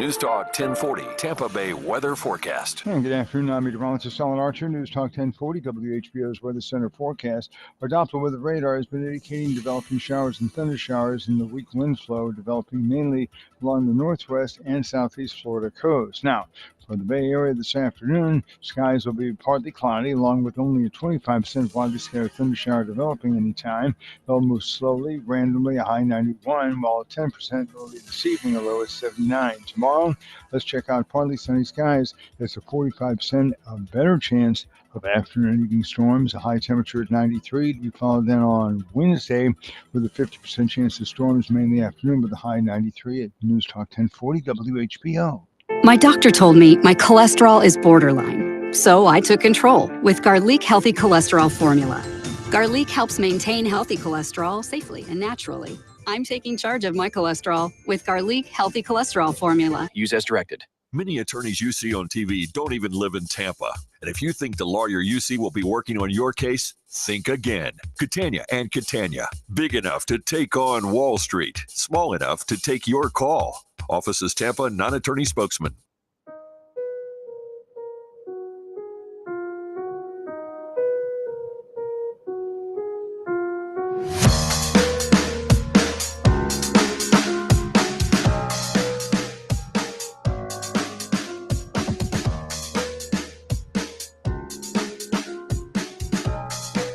Newstalk 1040 Tampa Bay weather forecast. And good afternoon. I'm meteorologist Alan Archer. Newstalk 1040 WHBO's Weather Center forecast. Our Doppler weather radar has been indicating developing showers and thunder showers in the weak wind flow developing mainly along the northwest and southeast Florida coast. Now, for the Bay Area this afternoon, skies will be partly cloudy, along with only a 25% widely scattered thunder shower developing anytime. They'll move slowly, randomly, a high 91, while a 10% early this evening, a low of 79. Tomorrow, let's check out partly sunny skies. There's a 45% better chance of afternoon and evening storms, a high temperature at 93 to be followed then on Wednesday with a 50% chance of storms mainly in the afternoon with a high 93 at Newstalk 1040 WHBO. My doctor told me my cholesterol is borderline, so I took control with Garlic Healthy Cholesterol Formula. Garlic helps maintain healthy cholesterol safely and naturally. I'm taking charge of my cholesterol with Garlic Healthy Cholesterol Formula. Use as directed. Many attorneys you see on TV don't even live in Tampa. And if you think the lawyer you see will be working on your case, think again. Catania and Catania. Big enough to take on Wall Street. Small enough to take your call. Offices Tampa, non-attorney spokesman.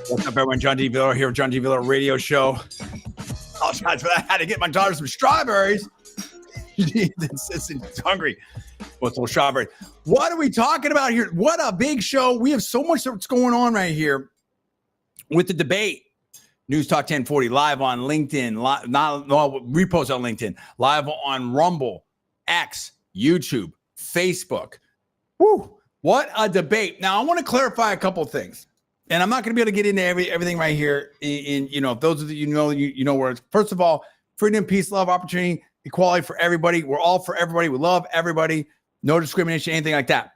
What's up, everyone? John D. Villar here with John D. Villar Radio Show. Apologize for that. I had to get my daughter some strawberries. It's hungry. What's little strawberry? What are we talking about here? What a big show. We have so much that's going on right here with the debate. News Talk 1040 live on LinkedIn, repost on LinkedIn, live on Rumble, X, YouTube, Facebook. Woo! What a debate. Now, I want to clarify a couple of things. And I'm not going to be able to get into everything right here. In those of you know where it's. First of all, freedom, peace, love, opportunity, equality for everybody. We're all for everybody. We love everybody. No discrimination, anything like that.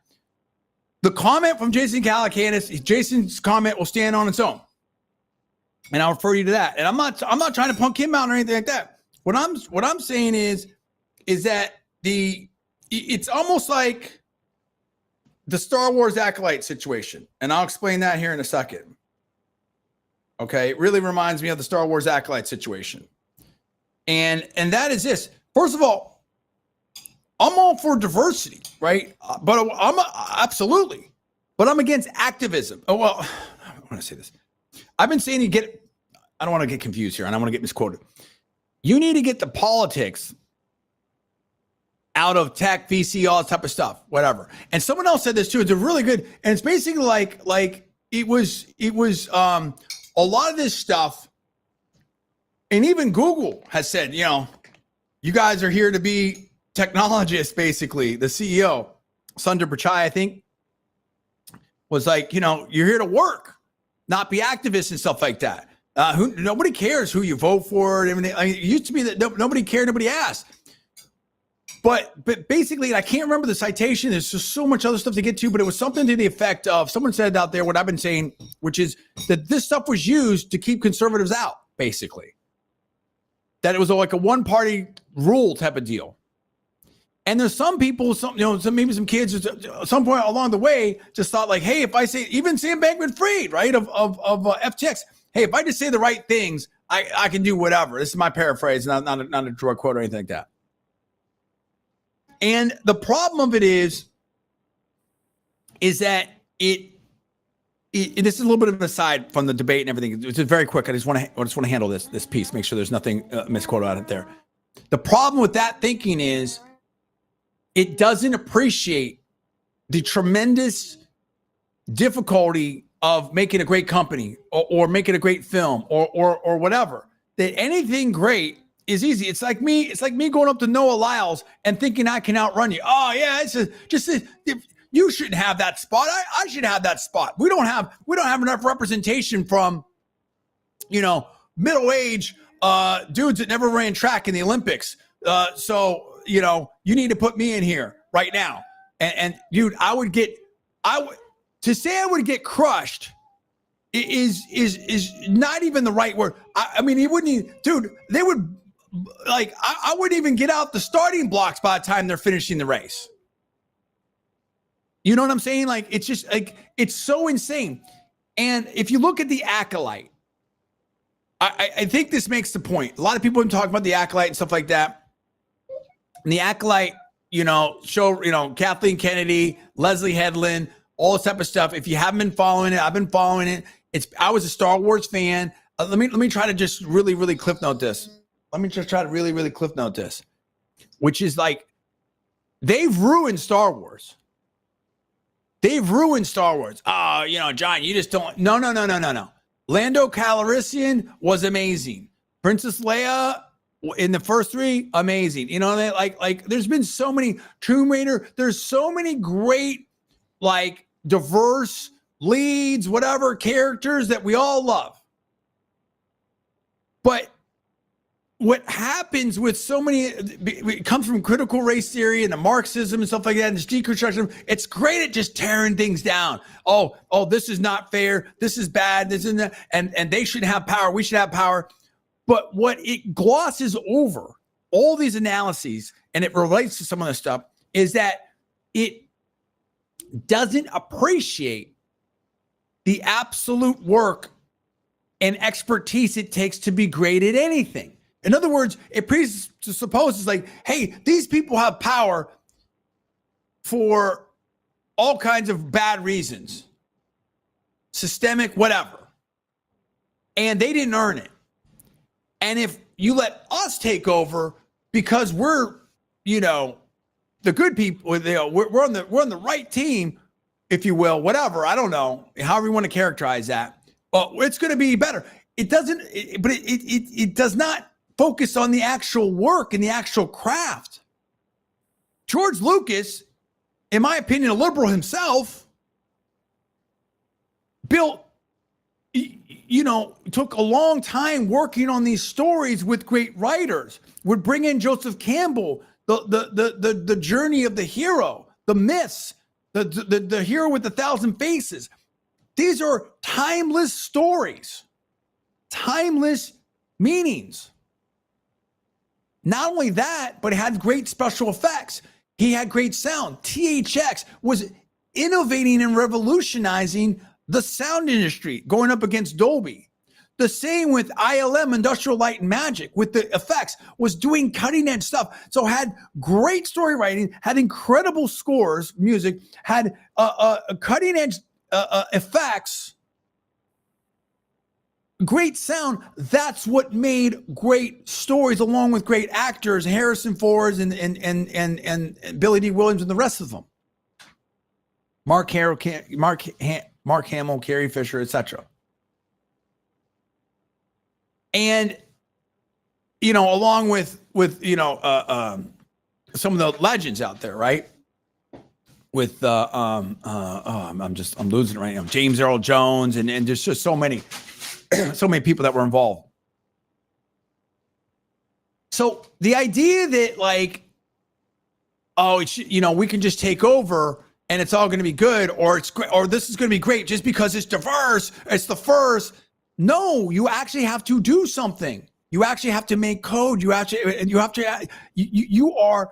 The comment from Jason Calacanis, Jason's comment will stand on its own, and I'll refer you to that. And I'm not trying to punk him out or anything like that. What I'm saying is that it's almost like the Star Wars acolyte situation, and I'll explain that here in a second. Okay, it really reminds me of the Star Wars acolyte situation, and that is this. First of all, I'm all for diversity, right? But I'm absolutely, but I'm against activism. Oh well, I want to say this. I've been saying I don't want to get confused here, and I want to get misquoted. You need to get the politics out of tech, VC, all that type of stuff, whatever. And someone else said this too. It's a really good, and it's basically like it was a lot of this stuff, and even Google has said, you guys are here to be technologists, basically. The CEO, Sundar Pichai, I think, was like, you're here to work, not be activists and stuff like that. Nobody cares who you vote for and everything. It used to be that nobody cared, nobody asked. But basically, and I can't remember the citation. There's just so much other stuff to get to, but it was something to the effect of, someone said out there what I've been saying, which is that this stuff was used to keep conservatives out, basically. That it was like a one-party rule type of deal. And there's some people, maybe some kids at some point along the way just thought like, hey, if I say, even Sam Bankman-Fried, right, of FTX, hey, if I just say the right things, I can do whatever. This is my paraphrase, not a direct quote or anything like that. And the problem of it is that this is a little bit of an aside from the debate and everything. It's just very quick. I just want to handle this piece, make sure there's nothing misquoted out there. The problem with that thinking is it doesn't appreciate the tremendous difficulty of making a great company or making a great film or whatever. That anything great is easy. It's like me going up to Noah Lyles and thinking I can outrun you. Oh yeah, you shouldn't have that spot. I should have that spot. We don't have enough representation from, middle-aged dudes that never ran track in the Olympics. So you need to put me in here. right now. And dude, I would get crushed is not even the right word. I mean, he wouldn't even, dude, they would like, I wouldn't even get out the starting blocks by the time they're finishing the race. You know what I'm saying? Like, it's just like, it's so insane. And if you look at the Acolyte, I think this makes the point. A lot of people have been talking about the Acolyte and stuff like that. And the Acolyte, Kathleen Kennedy, Leslie Headland, all this type of stuff. If you haven't been following it, I've been following it. I was a Star Wars fan. Let me try to just really, really cliff note this. Which is like, they've ruined Star Wars. Oh, John, you just don't. No. Lando Calrissian was amazing. Princess Leia in the first 3, amazing. Like there's been so many Tomb Raider. There's so many great, like, diverse leads, whatever characters that we all love. But what happens with so many, it comes from critical race theory and the Marxism and stuff like that, and this deconstruction. It's great at just tearing things down. Oh, this is not fair. This is bad. This and that, and they should have power. We should have power. But what it glosses over all these analyses, and it relates to some of this stuff, is that it doesn't appreciate the absolute work and expertise it takes to be great at anything. In other words, it presupposes like, hey, these people have power for all kinds of bad reasons, systemic, whatever, and they didn't earn it. And if you let us take over because we're, the good people, we're on the right team, if you will, whatever, I don't know, however you want to characterize that, but it's going to be better. It doesn't, but it does not focus on the actual work and the actual craft. George Lucas, in my opinion, a liberal himself, took a long time working on these stories with great writers, would bring in Joseph Campbell, the journey of the hero, the myths, the hero with 1,000 faces. These are timeless stories, timeless meanings. Not only that, but it had great special effects. He had great sound. THX was innovating and revolutionizing the sound industry, going up against Dolby. The same with ILM, Industrial Light and Magic, with the effects, was doing cutting edge stuff. So had great story writing, had incredible scores, music, had cutting edge effects, great sound. That's what made great stories, along with great actors, Harrison Ford and Billy D. Williams and the rest of them. Mark Hamill, Carrie Fisher, etc. And along with some of the legends out there, right? With I'm losing it right now. James Earl Jones, and there's just so many people that were involved. So the idea that we can just take over and it's all going to be good, or it's great, or this is going to be great just because it's diverse, it's the first. No, you actually have to do something. You actually have to make code. You are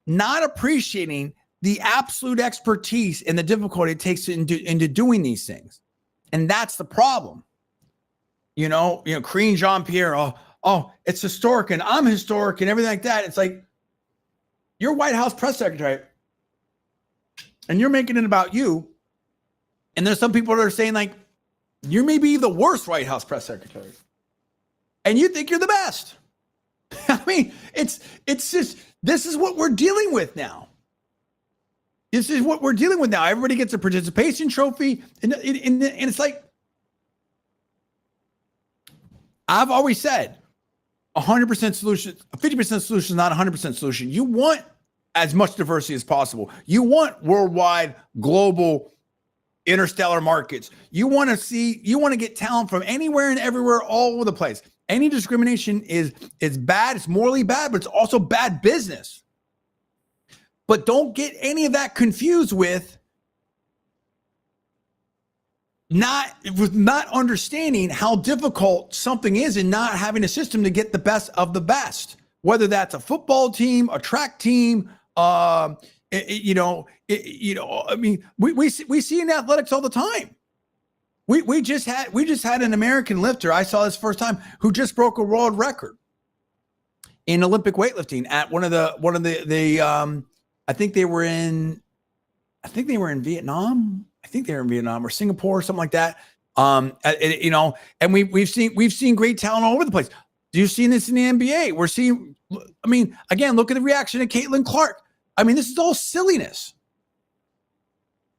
not appreciating the absolute expertise and the difficulty it takes into doing these things. And that's the problem. Karine Jean-Pierre, it's historic and I'm historic and everything like that. It's like, you're White House press secretary and you're making it about you. And there's some people that are saying like, you may be the worst White House press secretary and you think you're the best. I mean, it's just, this is what we're dealing with now. Everybody gets a participation trophy and it's like, I've always said 100% solution, 50% solution is not 100% solution. You want as much diversity as possible. You want worldwide, global, interstellar markets. You want to get talent from anywhere and everywhere, all over the place. Any discrimination is bad. It's morally bad, but it's also bad business. But don't get any of that confused with not understanding how difficult something is and not having a system to get the best of the best, whether that's a football team, a track team, I mean, we see in athletics all the time. We just had an American lifter. I saw this first time who just broke a world record in Olympic weightlifting at one of the I think they were in Vietnam. I think they were in Vietnam or Singapore or something like that. And we've seen great talent all over the place. You've seen this in the NBA. We're seeing, I mean, again, look at the reaction of Caitlin Clark. I mean, this is all silliness.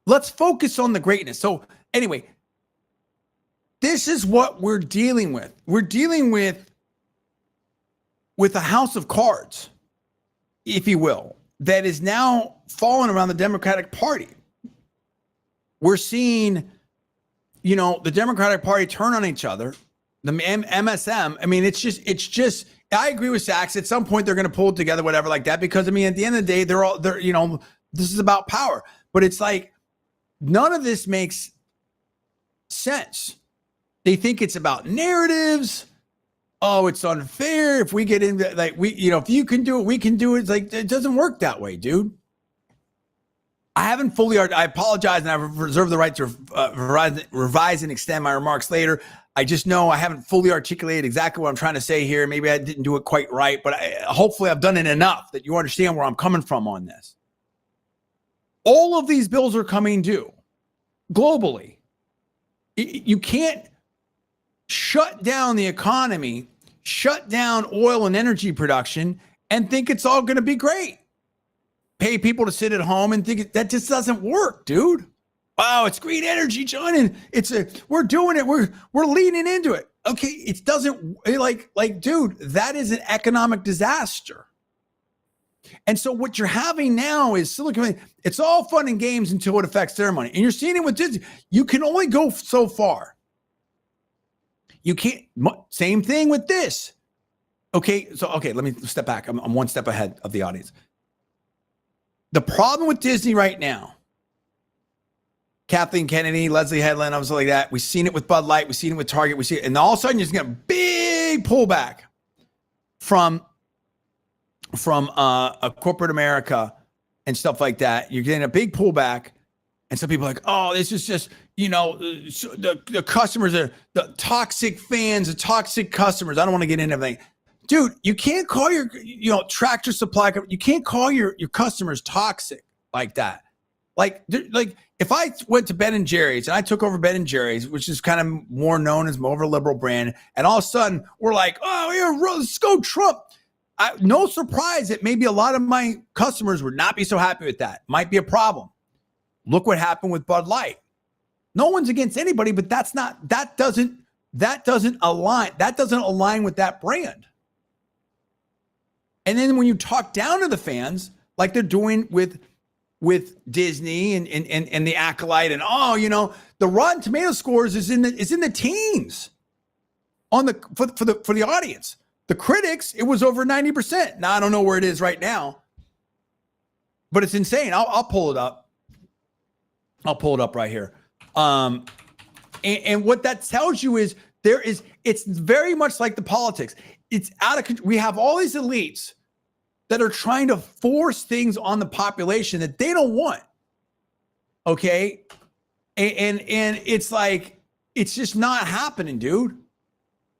Let's focus on the greatness. So anyway, this is what we're dealing with. We're dealing with a house of cards, if you will, that is now falling around the Democratic Party. We're seeing, the Democratic Party turn on each other. The MSM. I mean, it's just. I agree with Sachs. At some point, they're going to pull it together, whatever, like that. Because I mean, at the end of the day, this is about power. But it's like none of this makes sense. They think it's about narratives. Oh, it's unfair if we get into if you can do it, we can do it. It's like it doesn't work that way, dude. I haven't fully. I apologize, and I reserve the right to revise and extend my remarks later. I just know I haven't fully articulated exactly what I'm trying to say here. Maybe I didn't do it quite right, but hopefully I've done it enough that you understand where I'm coming from on this. All of these bills are coming due globally. You can't shut down the economy, shut down oil and energy production, and think it's all going to be great. Pay people to sit at home and think that just doesn't work, dude. Wow, it's green energy, John, and we're doing it. We're leaning into it. Okay, it doesn't dude, that is an economic disaster. And so what you're having now is Silicon Valley. It's all fun and games until it affects their money. And you're seeing it with Disney. You can only go so far. You can't. Same thing with this. Okay, let me step back. I'm one step ahead of the audience. The problem with Disney right now, Kathleen Kennedy, Leslie Headland, I was like that. We've seen it with Bud Light. We've seen it with Target. We see it. And all of a sudden, you're just getting a big pullback from corporate America and stuff like that. You're getting a big pullback. And some people are like, oh, this is just, the customers are the toxic fans, the toxic customers. I don't want to get into everything. Dude, you can't call your, Tractor Supply, you can't call your customers toxic like that. Like if I went to Ben & Jerry's and I took over Ben & Jerry's, which is kind of more known as more of a liberal brand, and all of a sudden we're like, oh, yeah, let's go Trump. No surprise that maybe a lot of my customers would not be so happy with that. Might be a problem. Look what happened with Bud Light. No one's against anybody, but that doesn't align with that brand. And then when you talk down to the fans, like they're doing with Disney and the Acolyte, and the Rotten Tomato scores is in the teens on for the audience. The critics, it was over 90%. Now I don't know where it is right now, but it's insane. I'll pull it up. I'll pull it up right here. And what that tells you is it's very much like the politics. It's out of control. We have all these elites that are trying to force things on the population that they don't want. Okay. And it's like, it's just not happening, dude.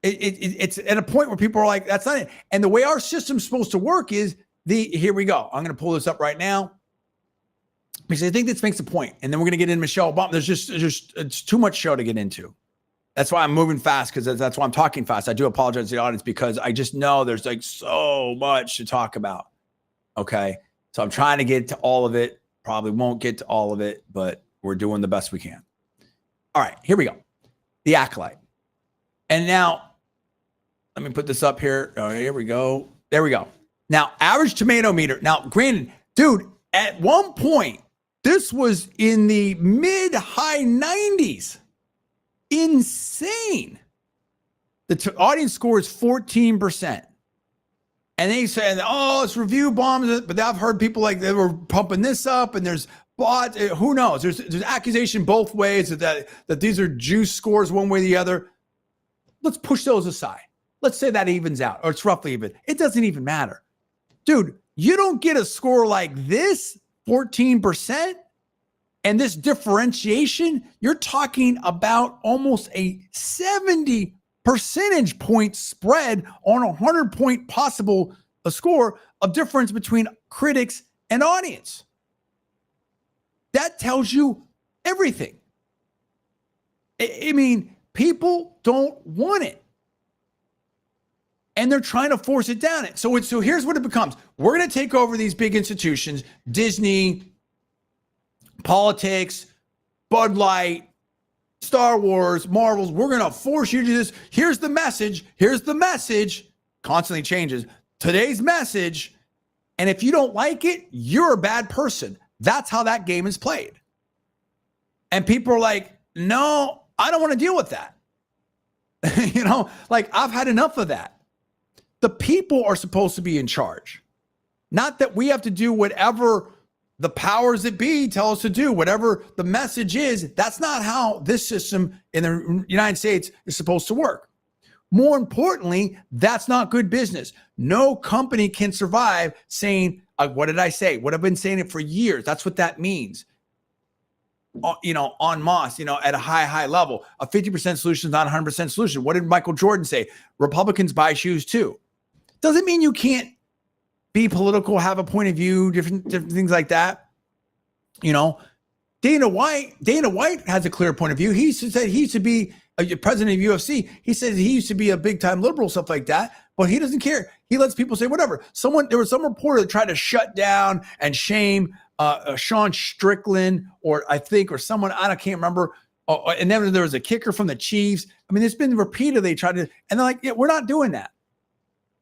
It's at a point where people are like, that's not it. And the way our system's supposed to work is here we go. I'm going to pull this up right now because I think this makes a point. And then we're going to get into Michelle Obama. There's just it's too much show to get into. That's why I'm moving fast, because that's why I'm talking fast. I do apologize to the audience because I just know there's like so much to talk about. Okay. So I'm trying to get to all of it. Probably won't get to all of it, but we're doing the best we can. All right, here we go. The Acolyte. And now, let me put this up here. Oh, here we go. There we go. Now, average tomato meter. Now, granted, dude, at one point, this was in the mid-high 90s. Insane. The audience score is 14%. And they said, oh, it's review bombs. But I've heard people like they were pumping this up and there's bots. Who knows? There's accusation both ways that these are juice scores one way or the other. Let's push those aside. Let's say that evens out or it's roughly even. It doesn't even matter. Dude, you don't get a score like this, 14%, and this differentiation. You're talking about almost a 70 percentage point spread on a 100-point possible score of difference between critics and audience. That tells you everything. I mean, people don't want it. And they're trying to force it down. So here's what it becomes. We're going to take over these big institutions, Disney, politics, Bud Light, Star Wars, Marvels. We're going to force you to do this. Here's the message. Here's the message. Constantly changes. Today's message. And if you don't like it, you're a bad person. That's how that game is played. And people are like, no, I don't want to deal with that. Like I've had enough of that. The people are supposed to be in charge. Not that we have to do whatever the powers that be tell us to do, whatever the message is. That's not how this system in the United States is supposed to work. More importantly, that's not good business. No company can survive saying, what did I say? What I've been saying it for years. That's what that means. En masse, at a high level. A 50% solution is not a 100% solution. What did Michael Jordan say? Republicans buy shoes too. Doesn't mean you can't be political, have a point of view, different things like that. Dana White has a clear point of view. He said he used to be a president of UFC. He said he used to be a big time liberal, stuff like that, but he doesn't care. He lets people say whatever. There was some reporter that tried to shut down and shame Sean Strickland, or someone, I can't remember. And then there was a kicker from the Chiefs. I mean, it's been repeatedly tried to, and they're like, yeah, we're not doing that.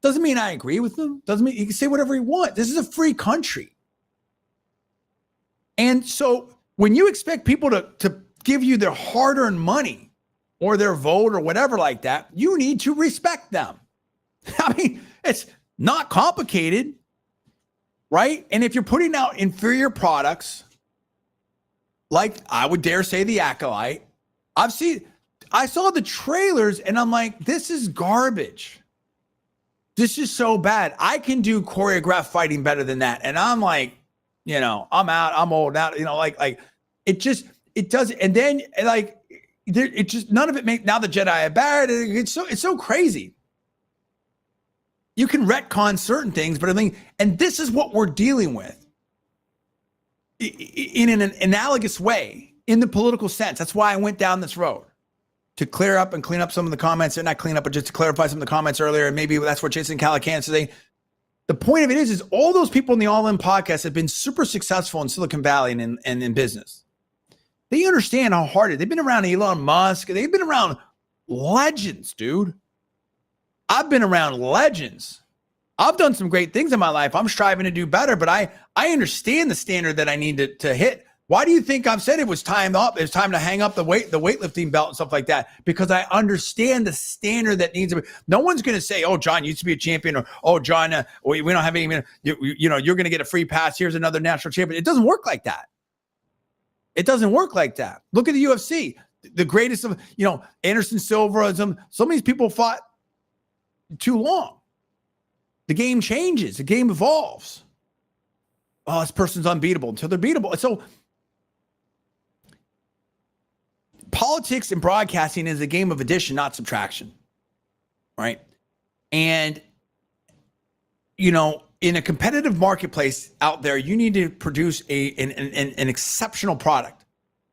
Doesn't mean I agree with them. Doesn't mean he can say whatever he wants. This is a free country. And so when you expect people to give you their hard-earned money or their vote or whatever like that, you need to respect them. I mean, it's not complicated, right? And if you're putting out inferior products, like I would dare say the Acolyte, I saw the trailers and I'm like, this is garbage. This is so bad. I can do choreographed fighting better than that. And I'm like, I'm out. I'm old now. Like it does. And then it just, none of it makes, now the Jedi are bad. It's so crazy. You can retcon certain things, but and this is what we're dealing with in an analogous way in the political sense. That's why I went down this road. To clear up and clean up some of the comments, and not clean up, but just to clarify some of the comments earlier, and maybe that's what Jason Calacan is saying. The point of it is all those people in the All In podcast have been super successful in Silicon Valley and in business. They understand how hard it is. They've been around Elon Musk. They've been around legends, dude. I've been around legends. I've done some great things in my life. I'm striving to do better, but I understand the standard that I need to hit. Why do you think I've said it was time up? It's time to hang up the weightlifting belt and stuff like that, because I understand the standard that needs to be. No one's going to say, "Oh, John used to be a champion," or "Oh, John, we don't have any. You're going to get a free pass. Here's another national champion." It doesn't work like that. It doesn't work like that. Look at the UFC. The greatest of Anderson Silva. Some of these people fought too long. The game changes. The game evolves. Oh, this person's unbeatable until they're beatable. So. Politics and broadcasting is a game of addition, not subtraction, right? And, in a competitive marketplace out there, you need to produce an exceptional product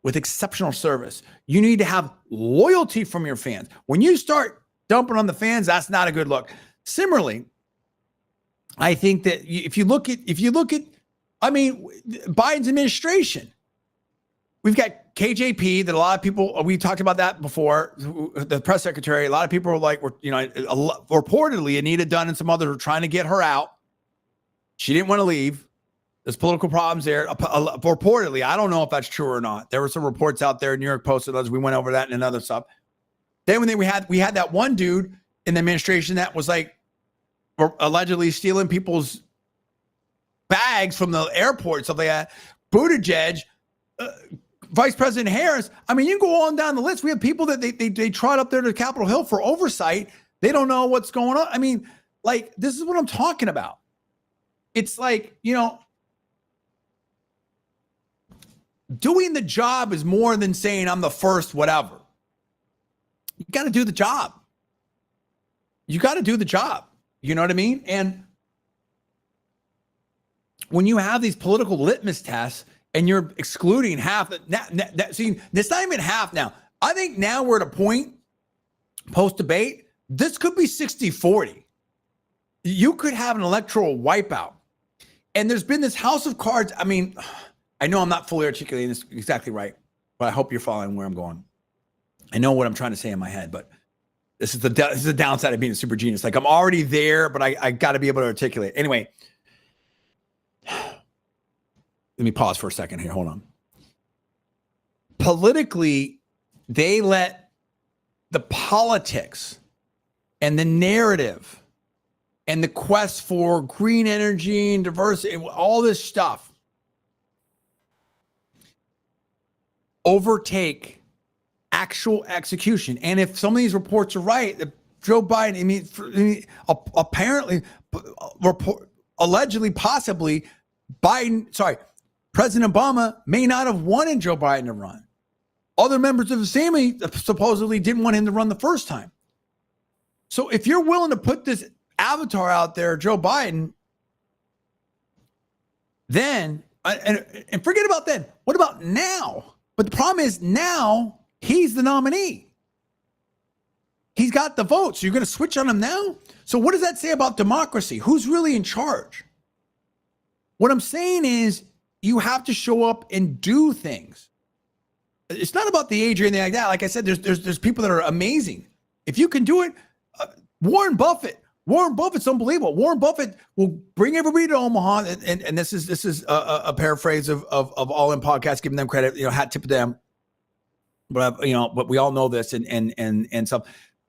with exceptional service. You need to have loyalty from your fans. When you start dumping on the fans, that's not a good look. Similarly, I think that if you look at, Biden's administration, we've got KJP that a lot of people, we talked about that before, the press secretary, a lot of people were like, reportedly Anita Dunn and some others were trying to get her out. She didn't want to leave. There's political problems there. Reportedly, I don't know if that's true or not. There were some reports out there, New York Post, and others. We went over that and another stuff. Then we had that one dude in the administration that was like, allegedly stealing people's bags from the airport, stuff like that. Buttigieg, Vice President Harris. I mean, you go on down the list. We have people that they trot up there to Capitol Hill for oversight. They don't know what's going on. I mean, like, this is what I'm talking about. It's like, doing the job is more than saying I'm the first, whatever. You got to do the job. You got to do the job. You know what I mean? And when you have these political litmus tests and you're excluding half, see, it's not even half now. I think now we're at a point post-debate, this could be 60-40. You could have an electoral wipeout. And there's been this house of cards. I mean, I know I'm not fully articulating this exactly right, but I hope you're following where I'm going. I know what I'm trying to say in my head, but this is the downside of being a super genius. Like, I'm already there, but I got to be able to articulate. Anyway, let me pause for a second here. Hold on. Politically, they let the politics and the narrative and the quest for green energy and diversity, all this stuff, overtake actual execution. And if some of these reports are right, that Joe Biden, apparently, allegedly, possibly, President Obama may not have wanted Joe Biden to run. Other members of his family supposedly didn't want him to run the first time. So if you're willing to put this avatar out there, Joe Biden, then, and forget about then, what about now? But the problem is now he's the nominee. He's got the vote. So you're going to switch on him now? So what does that say about democracy? Who's really in charge? What I'm saying is you have to show up and do things. It's not about the age or anything like that. Like I said, there's people that are amazing. If you can do it, Warren Buffett's unbelievable. Warren Buffett will bring everybody to Omaha, and this is a paraphrase of All In Podcast, giving them credit. Hat tip to them. But but we all know this, and some.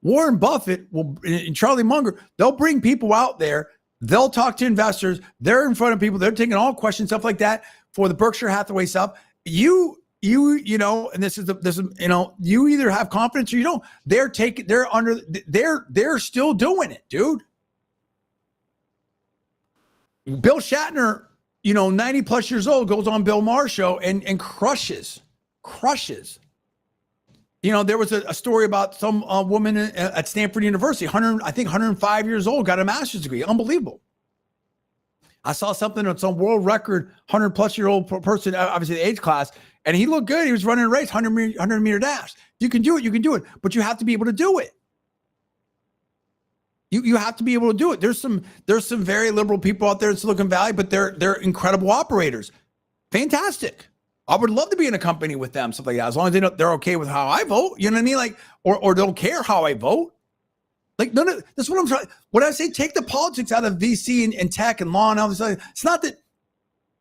Warren Buffett and Charlie Munger, they'll bring people out there. They'll talk to investors. They're in front of people. They're taking all questions, stuff like that for the Berkshire Hathaway stuff. You and this is you either have confidence or you don't. They're still doing it, dude. Bill Shatner, 90 plus years old, goes on Bill Maher's show and crushes. There was a story about some woman at Stanford University, 105 years old, got a master's degree. Unbelievable. I saw something on some world record 100 plus year old person, obviously the age class, and he looked good. He was running a race, 100 meter dash. You can do it, but you have to be able to do it. You have to be able to do it. There's some very liberal people out there in Silicon Valley, but they're incredible operators. Fantastic. I would love to be in a company with them, stuff like that, as long as they're okay with how I vote. You know what I mean? Like, or don't care how I vote. Like, none of that's what I'm trying. What I say, take the politics out of VC and tech and law and all this other. It's not that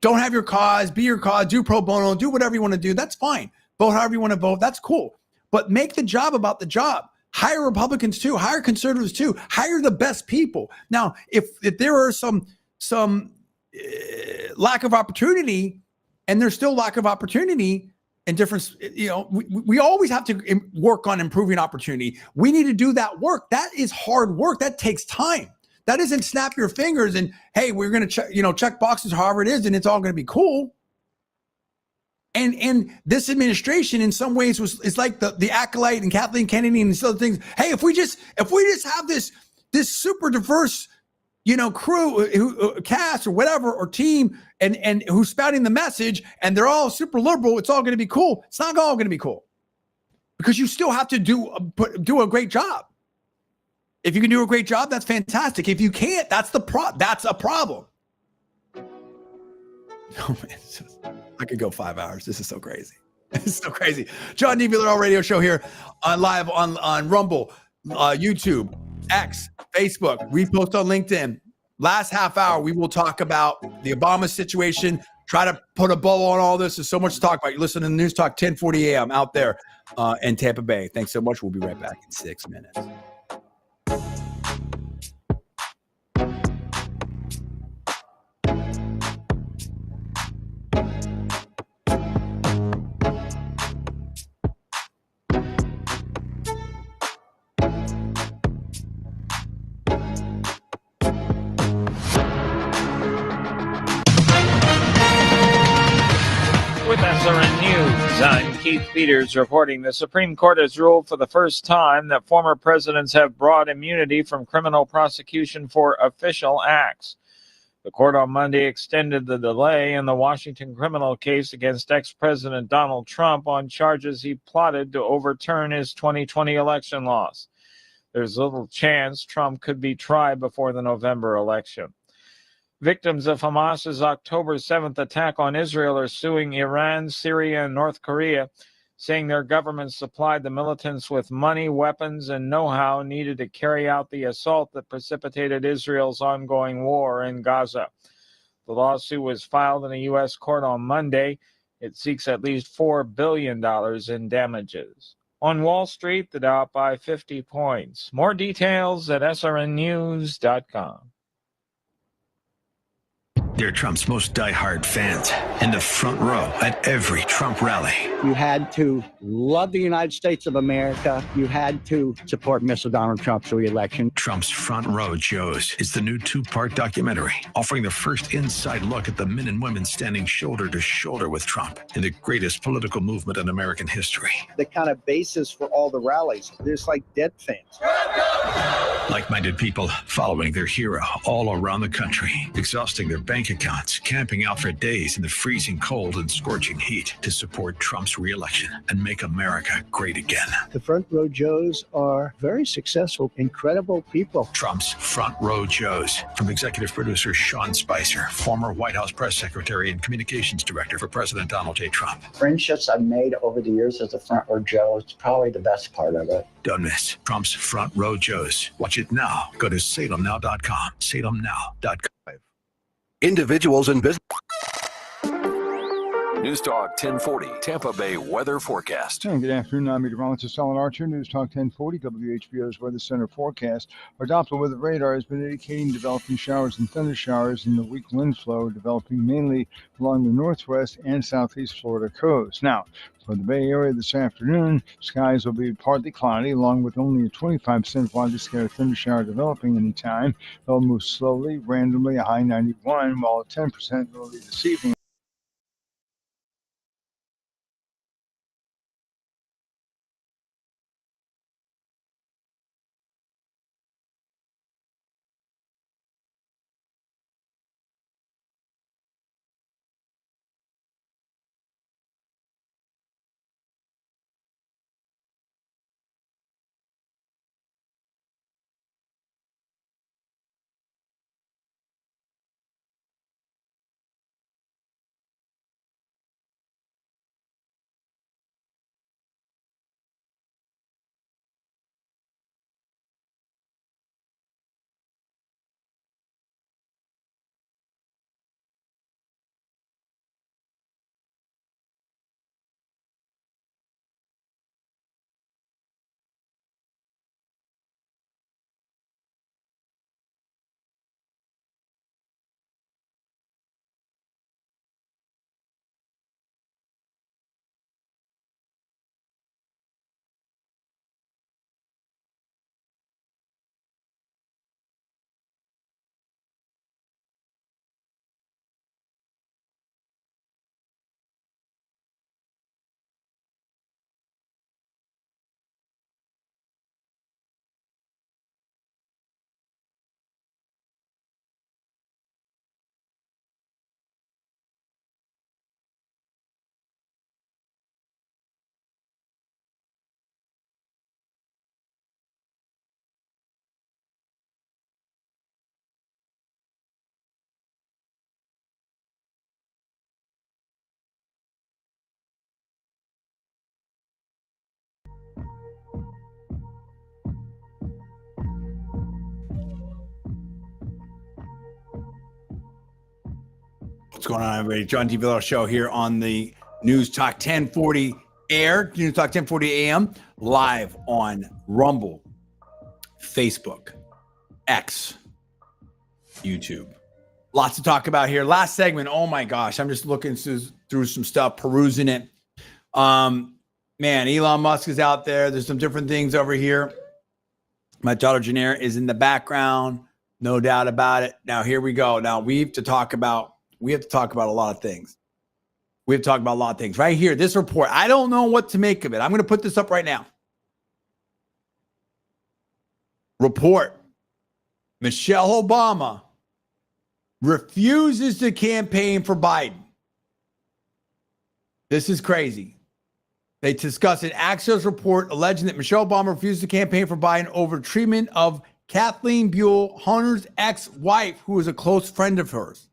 don't have your cause, be your cause, do pro bono, do whatever you want to do. That's fine. Vote however you want to vote. That's cool. But make the job about the job. Hire Republicans too. Hire conservatives too. Hire the best people. Now, if there are some lack of opportunity, and there's still lack of opportunity and difference, we always have to work on improving opportunity. We need to do that work. That is hard work. That takes time. That isn't snap your fingers and, hey, we're going to check boxes however it is, and it's all going to be cool. And this administration in some ways is like the Acolyte and Kathleen Kennedy and these other things. Hey, if we just have this super diverse, crew, cast or whatever, or team, and who's spouting the message, and they're all super liberal, it's all going to be cool. It's not all going to be cool, because you still have to do a great job. If you can do a great job, that's fantastic. If you can't, that's a problem. Oh man, I could go 5 hours. This is so crazy. This is so crazy. John D. Villarreal radio show here live on Rumble, YouTube, X, Facebook, repost on LinkedIn. Last half hour, we will talk about the Obama situation, try to put a bow on all this. There's so much to talk about. You listen to the News Talk 1040 a.m. out there in Tampa Bay. Thanks so much. We'll be right back in 6 minutes. Keith Peters reporting the Supreme Court has ruled for the first time that former presidents have broad immunity from criminal prosecution for official acts. The court on Monday extended the delay in the Washington criminal case against ex-President Donald Trump on charges he plotted to overturn his 2020 election loss. There's little chance Trump could be tried before the November election. Victims of Hamas's October 7th attack on Israel are suing Iran, Syria, and North Korea, saying their governments supplied the militants with money, weapons, and know-how needed to carry out the assault that precipitated Israel's ongoing war in Gaza. The lawsuit was filed in a U.S. court on Monday. It seeks at least $4 billion in damages. On Wall Street, the Dow up by 50 points. More details at srnnews.com. They're Trump's most diehard fans in the front row at every Trump rally. You had to love the United States of America. You had to support Mr. Donald Trump's re-election. Trump's Front Row Joes is the new two-part documentary offering the first inside look at the men and women standing shoulder to shoulder with Trump in the greatest political movement in American history. The kind of basis for all the rallies, there's like dead fans. Like-minded people following their hero all around the country, exhausting their bank accounts, camping out for days in the freezing cold and scorching heat to support Trump's re-election and make America great again. The Front Row Joes are very successful, incredible people. Trump's Front Row Joes, from executive producer Sean Spicer, former White House press secretary and communications director for President Donald J. Trump. Friendships I've made over the years as a Front Row Joe, it's probably the best part of it. Don't miss Trump's Front Row Joes. Watch it now. Go to salemnow.com. Salemnow.com. Individuals and business. Newstalk 1040, Tampa Bay weather forecast. And good afternoon. I'm meteorologist Alan Archer. Newstalk 1040, WHBO's Weather Center forecast. Our Doppler weather radar has been indicating developing showers and thunder showers in the weak wind flow, developing mainly along the northwest and southeast Florida coast. Now, for the Bay Area this afternoon, skies will be partly cloudy, along with only a 25% widely scattered thunder shower developing anytime. They'll move slowly, randomly, a high 91, while a 10% early this evening. What's going on, everybody? John D. Villar Show here on the News Talk 1040 air, News Talk 1040 AM, live on Rumble, Facebook, X, YouTube. Lots to talk about here. Last segment, oh my gosh, I'm just looking through some stuff, perusing it. Man, Elon Musk is out there. There's some different things over here. My daughter Janair is in the background, no doubt about it. Now, here we go. Now, we have to talk about a lot of things. We've talked about a lot of things. Right here, this report, I don't know what to make of it. I'm going to put this up right now. Report. Michelle Obama refuses to campaign for Biden. This is crazy. They discuss an Axios report alleging that Michelle Obama refused to campaign for Biden over treatment of Kathleen Buell, Hunter's ex-wife, who is a close friend of hers.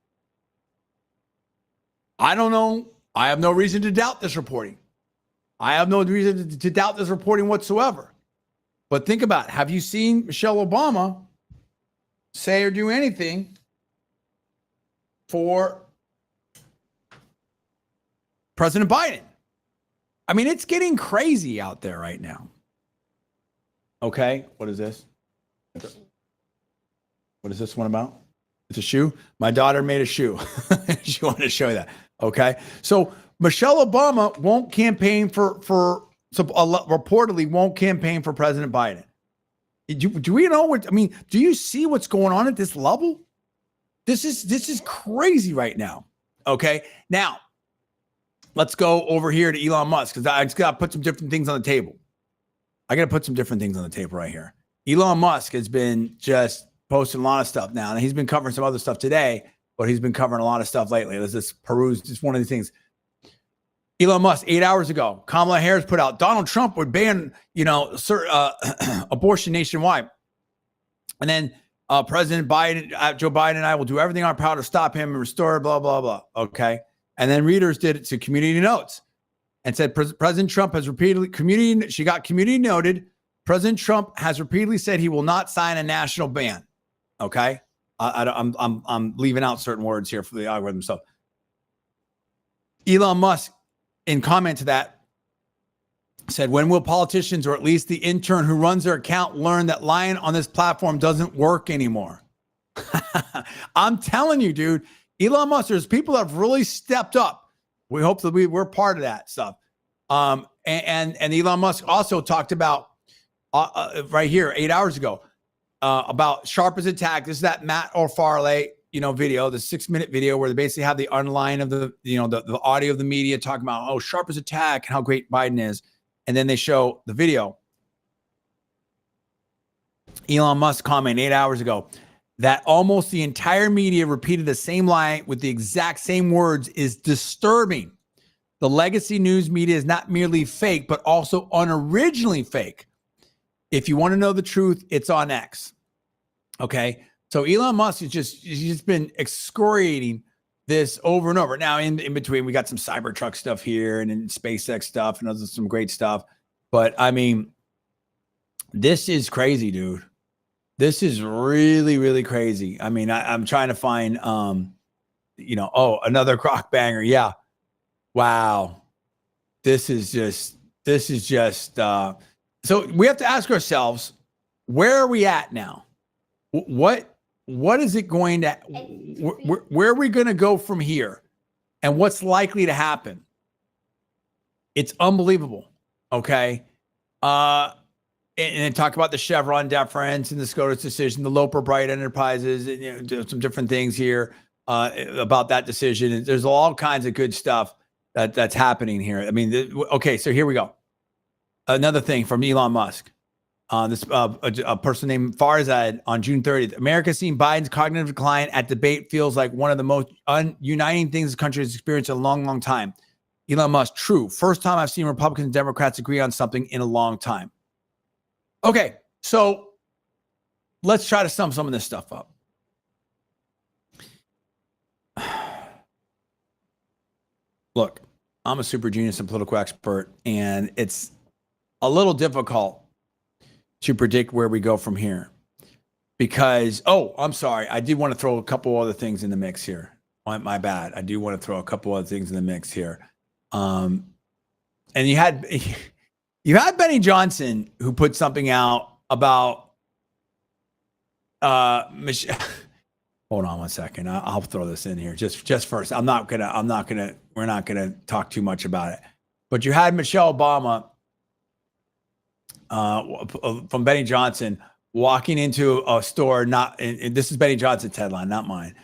I don't know. I have no reason to doubt this reporting. I have no reason to doubt this reporting whatsoever. But think about it. Have you seen Michelle Obama say or do anything for President Biden? I mean, it's getting crazy out there right now. Okay, what is this? What is this one about? It's a shoe? My daughter made a shoe. She wanted to show you that. Okay, so Michelle Obama won't campaign reportedly won't campaign for President Biden. Do we know what, I mean, do you see what's going on at this level? This is crazy right now. Okay, now let's go over here to Elon Musk, because I just got to put some different things on the table. I got to put some different things on the table right here. Elon Musk has been just posting a lot of stuff now, and he's been covering some other stuff today, but he's been covering a lot of stuff lately. Let's just peruse just one of the things. Elon Musk, 8 hours ago, Kamala Harris put out, Donald Trump would ban, abortion nationwide. And then President Biden, Joe Biden and I will do everything in our power to stop him and restore, blah, blah, blah. Okay. And then readers did it to community notes and said, President Trump has repeatedly, she got community noted. President Trump has repeatedly said he will not sign a national ban. Okay. I'm leaving out certain words here for the algorithm. So Elon Musk, in comment to that, said, when will politicians, or at least the intern who runs their account, learn that lying on this platform doesn't work anymore? I'm telling you, dude, Elon Musk, there's people that have really stepped up. We hope that we're part of that stuff. And Elon Musk also talked about right here 8 hours ago about sharp as attack. This is that Matt O'Farley video, the 6-minute video where they basically have the unline of the audio of the media talking about, oh, sharp as attack and how great Biden is. And then they show the video. Elon Musk commented 8 hours ago that almost the entire media repeated the same lie with the exact same words is disturbing. The legacy news media is not merely fake, but also unoriginally fake. If you want to know the truth, it's on X. Okay. So Elon Musk he's just been excoriating this over and over. Now, in between, we got some Cybertruck stuff here and then SpaceX stuff and some great stuff. But I mean, this is crazy, dude. This is really, really crazy. I mean, I'm trying to find, another crock banger. Yeah. Wow. This is just, so we have to ask ourselves, where are we at now? What is it going to, where are we going to go from here? And what's likely to happen? It's unbelievable. Okay. And then talk about the Chevron deference and the SCOTUS decision, the Loper Bright Enterprises, and, some different things here about that decision. There's all kinds of good stuff that's happening here. I mean, okay, so here we go. Another thing from Elon Musk. A person named Farzad on June 30th. America seeing Biden's cognitive decline at debate feels like one of the most uniting things the country has experienced in a long, long time. Elon Musk, true. First time I've seen Republicans and Democrats agree on something in a long time. Okay, so let's try to sum some of this stuff up. Look, I'm a super genius and political expert, and it's a little difficult to predict where we go from here because, I'm sorry. I did want to throw a couple other things in the mix here. My bad. I do want to throw a couple other things in the mix here. And you had Benny Johnson who put something out about Michelle. Hold on one second. I'll throw this in here just first. We're not gonna talk too much about it. But you had Michelle Obama from Benny Johnson walking into a store. This is Benny Johnson's headline, not mine.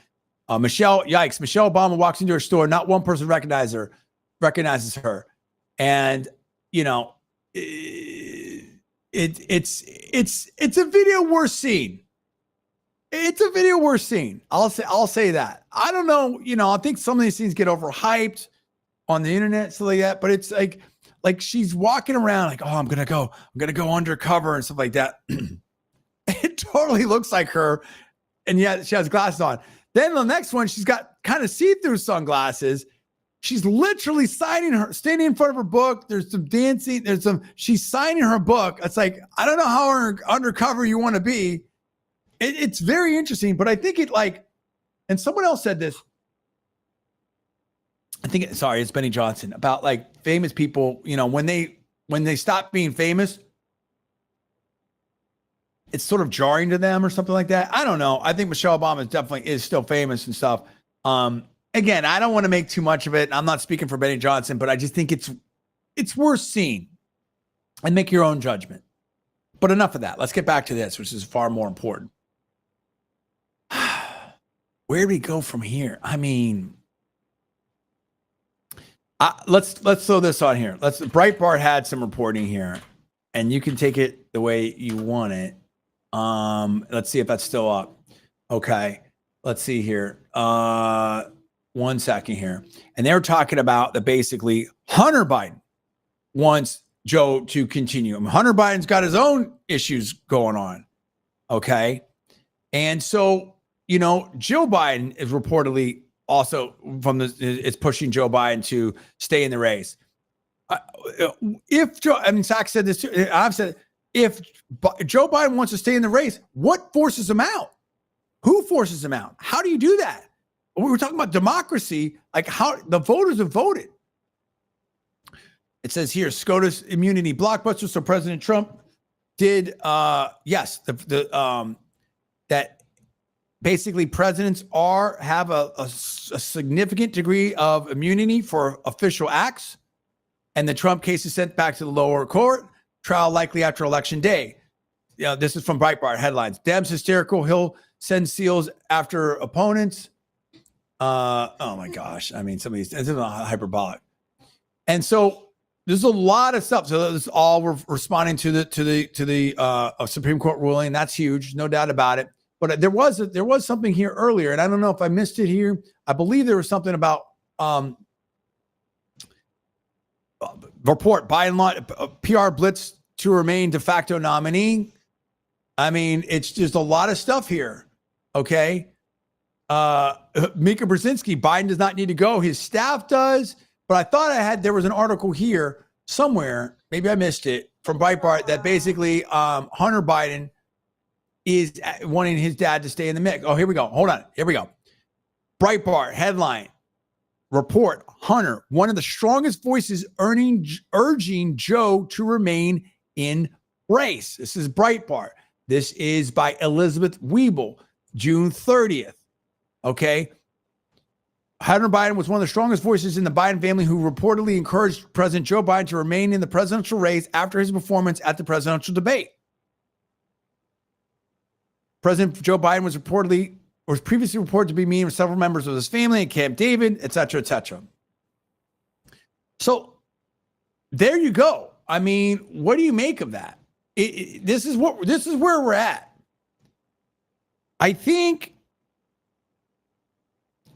Michelle Obama walks into her store. Not one person recognized her. recognizes her. And, you know, it's a video worth seeing. It's a video worth seeing. I'll say that. I don't know, you know, I think some of these things get overhyped on the internet, stuff like that, but it's like she's walking around like, oh, I'm gonna go undercover and stuff like that. It totally looks like her, and yet she has glasses on. Then the next one, she's got kind of see-through sunglasses. She's literally standing in front of her book. There's some dancing. She's signing her book. It's like, I don't know how undercover you want to be. It's very interesting, but I think and someone else said this. It's Benny Johnson, about like famous people, you know, when they stop being famous, it's sort of jarring to them or something like that. I don't know. I think Michelle Obama definitely is still famous and stuff. Again, I don't want to make too much of it. I'm not speaking for Benny Johnson, but I just think it's worth seeing and make your own judgment. But enough of that. Let's get back to this, which is far more important. Where do we go from here? I mean, let's throw this on here. Breitbart had some reporting here, and you can take it the way you want it. Let's see if that's still up. Okay. Let's see here. 1 second here. And they're talking about that basically Hunter Biden wants Joe to continue. I mean, Hunter Biden's got his own issues going on. Okay. And so, you know, Joe Biden is reportedly also it's pushing Joe Biden to stay in the race. Zach said this too. I've said, if Joe Biden wants to stay in the race, what forces him out? Who forces him out? How do you do that? We were talking about democracy, like how the voters have voted. It says here, SCOTUS immunity blockbuster. So President Trump did, yes, that basically presidents have a significant degree of immunity for official acts. And the Trump case is sent back to the lower court. Trial likely after Election Day. This is from Breitbart headlines. Dems hysterical. He'll send SEALs after opponents. Oh my gosh. I mean, some of these, this is hyperbolic. And so there's a lot of stuff. So this is all responding to the Supreme Court ruling. That's huge. No doubt about it. But there was something here earlier, and I don't know if I missed it here. I believe there was something about report Biden PR blitz to remain de facto nominee. I mean, it's just a lot of stuff here. Okay. Mika Brzezinski, Biden does not need to go. His staff does. But I thought there was an article here somewhere, maybe I missed it, from Breitbart that basically Hunter Biden is wanting his dad to stay in the mix. Oh, here we go. Hold on. Here we go. Breitbart headline. Report, Hunter, one of the strongest voices urging Joe to remain in race. This is Breitbart. This is by Elizabeth Wiebel, June 30th. Okay. Hunter Biden was one of the strongest voices in the Biden family who reportedly encouraged President Joe Biden to remain in the presidential race after his performance at the presidential debate. President Joe Biden was previously reported to be meeting with several members of his family at Camp David, et cetera, et cetera. So there you go. I mean, what do you make of that? This is where we're at. I think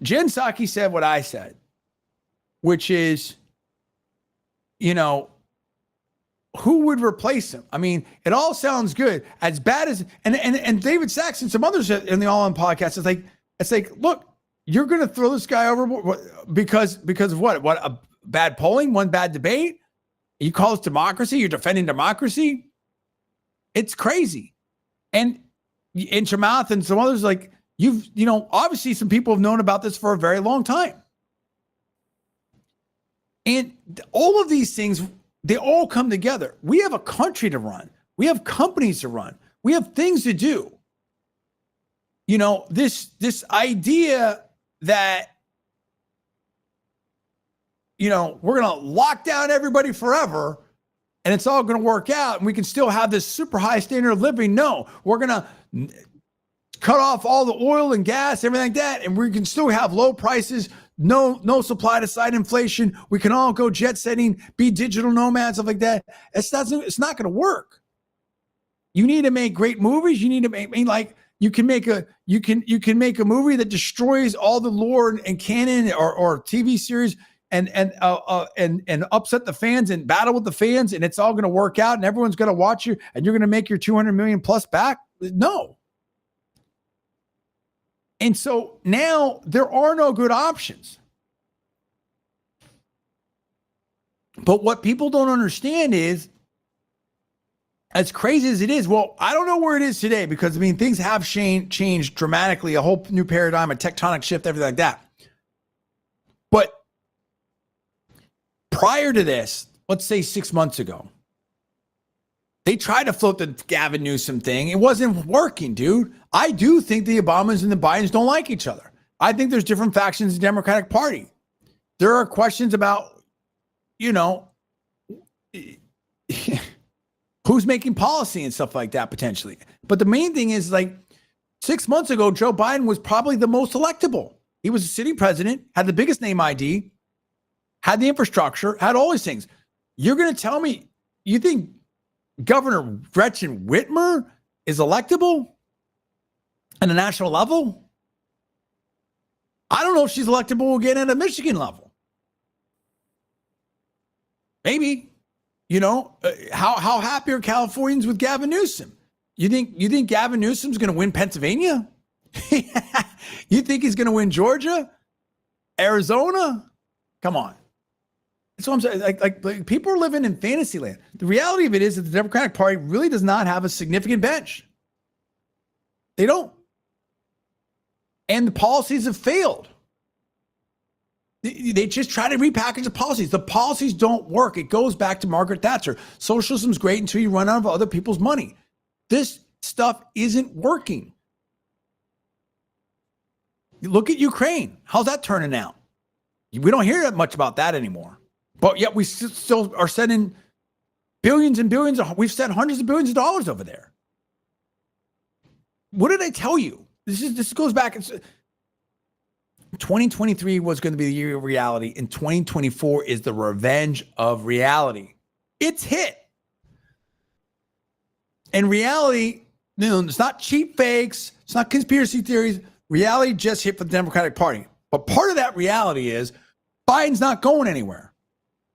Jen Psaki said what I said, which is, you know, who would replace him? I mean, it all sounds good. As bad as and David Sachs and some others in the All On podcast, it's like, look, you're going to throw this guy over because of what? What, a bad polling, one bad debate? You call this democracy? You're defending democracy? It's crazy. And Inchamath and some others, like, obviously some people have known about this for a very long time. And all of these things, they all come together. We have a country to run. We have companies to run. We have things to do. You know, this idea that, you know, we're going to lock down everybody forever and it's all going to work out and we can still have this super high standard of living. No, we're going to cut off all the oil and gas, everything like that, and we can still have low prices no supply to side inflation. We can all go jet setting, be digital nomads, stuff like that. It's not going to work. You need to make great movies. You need to make like you can make a movie that destroys all the lore and canon or TV series and upset the fans and battle with the fans, and it's all going to work out and everyone's going to watch you and you're going to make your 200 million plus back. No. And so now there are no good options. But what people don't understand is, as crazy as it is, well, I don't know where it is today because, I mean, things have changed dramatically, a whole new paradigm, a tectonic shift, everything like that. But prior to this, let's say 6 months ago, they tried to float the Gavin Newsom thing. It wasn't working, dude. I do think the Obamas and the Bidens don't like each other. I think there's different factions in the Democratic Party. There are questions about, you know, who's making policy and stuff like that potentially. But the main thing is, like, 6 months ago, Joe Biden was probably the most electable. He was a sitting president, had the biggest name ID, had the infrastructure, had all these things. You're going to tell me you think Governor Gretchen Whitmer is electable at a national level? I don't know if she's electable again at a Michigan level. Maybe. You know, how happy are Californians with Gavin Newsom? You think Gavin Newsom's going to win Pennsylvania? You think he's going to win Georgia? Arizona? Come on. That's what I'm saying. Like people are living in fantasy land. The reality of it is that the Democratic Party really does not have a significant bench. They don't. And the policies have failed. They just try to repackage the policies. The policies don't work. It goes back to Margaret Thatcher. Socialism's great until you run out of other people's money. This stuff isn't working. Look at Ukraine. How's that turning out? We don't hear that much about that anymore. But yet we still are sending billions and billions. We've sent hundreds of billions of dollars over there. What did I tell you? This goes back. 2023 was going to be the year of reality, and 2024 is the revenge of reality. It's hit. And reality, you know, it's not cheap fakes. It's not conspiracy theories. Reality just hit for the Democratic Party. But part of that reality is Biden's not going anywhere.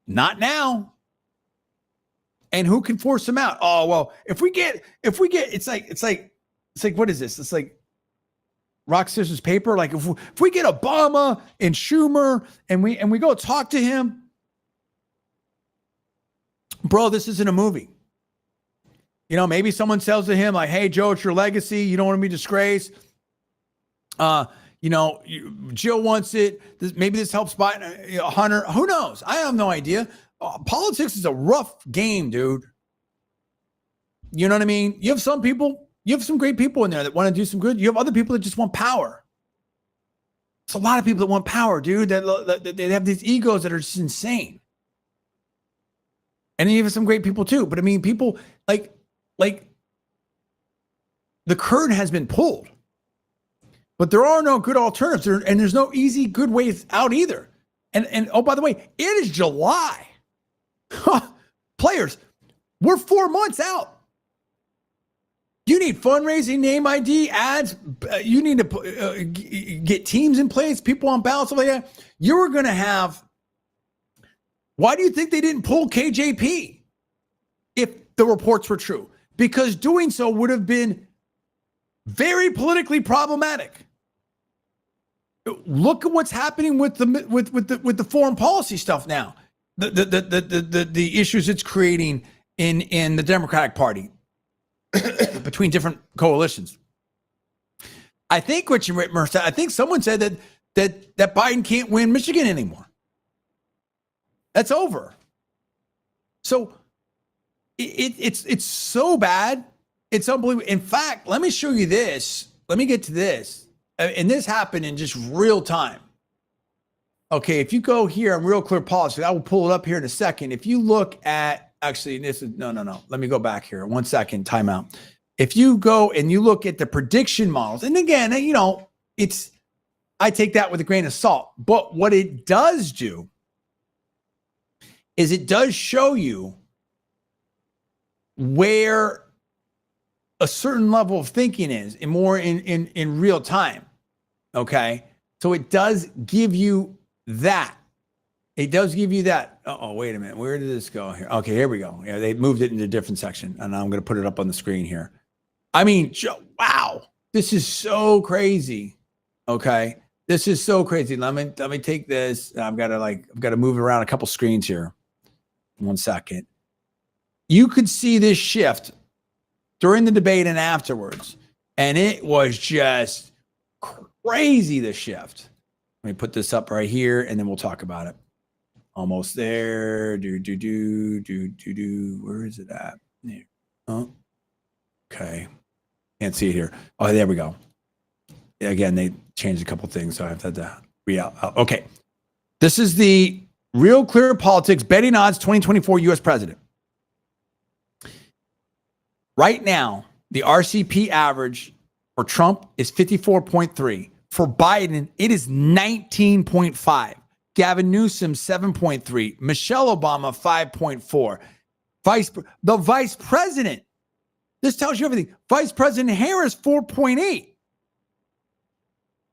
Not now. And who can force him out? Oh, well, if we get, it's like, what is this? It's like rock, scissors, paper. Like if we get Obama and Schumer and we go talk to him, bro, this isn't a movie. You know, maybe someone says to him like, hey, Joe, it's your legacy. You don't want to be disgraced. You know, Jill wants it. Maybe this helps Biden, Hunter. Who knows? I have no idea. Politics is a rough game, dude. You know what I mean? You have some people, you have some great people in there that want to do some good. You have other people that just want power. It's a lot of people that want power, dude. That they have these egos that are just insane. And then you have some great people too. But I mean, people like the curtain has been pulled. But there are no good alternatives, and there's no easy, good ways out either. And oh, by the way, it is July. Players, we're 4 months out. You need fundraising, name ID, ads. You need to get teams in place, people on balance, stuff like that. You're going to have. Why do you think they didn't pull KJP if the reports were true? Because doing so would have been very politically problematic. Look at what's happening with the foreign policy stuff now. The issues it's creating in the Democratic Party between different coalitions. I think Richard Whitmer said. I think someone said that Biden can't win Michigan anymore. That's over. So it's so bad. It's unbelievable. In fact, let me show you this. Let me get to this. And this happened in just real time. Okay, if you go here on Real Clear Policy, I will pull it up here in a second. If you look at, actually, this is, no. Let me go back here. 1 second, timeout. If you go and you look at the prediction models, and again, you know, I take that with a grain of salt. But what it does do is it does show you where a certain level of thinking is and more in real time. Okay. So it does give you that. It does give you that. Oh, wait a minute. Where did this go here? Okay, here we go. Yeah, they moved it into a different section, and I'm going to put it up on the screen here. I mean, wow, this is so crazy. Okay, this is so crazy. Let me take this. I've got to move it around a couple screens here. 1 second. You could see this shift during the debate and afterwards, and it was just crazy. The shift. Let me put this up right here, and then we'll talk about it. Almost there. Where is it at? There. Oh, okay. Can't see it here. Oh, there we go. Again, they changed a couple things, so I have to read out. Okay. This is the Real Clear Politics betting odds 2024 U.S. president. Right now, the RCP average for Trump is 54.3. For Biden, it is 19.5. Gavin Newsom, 7.3. Michelle Obama, 5.4. The vice president, this tells you everything. Vice President Harris, 4.8.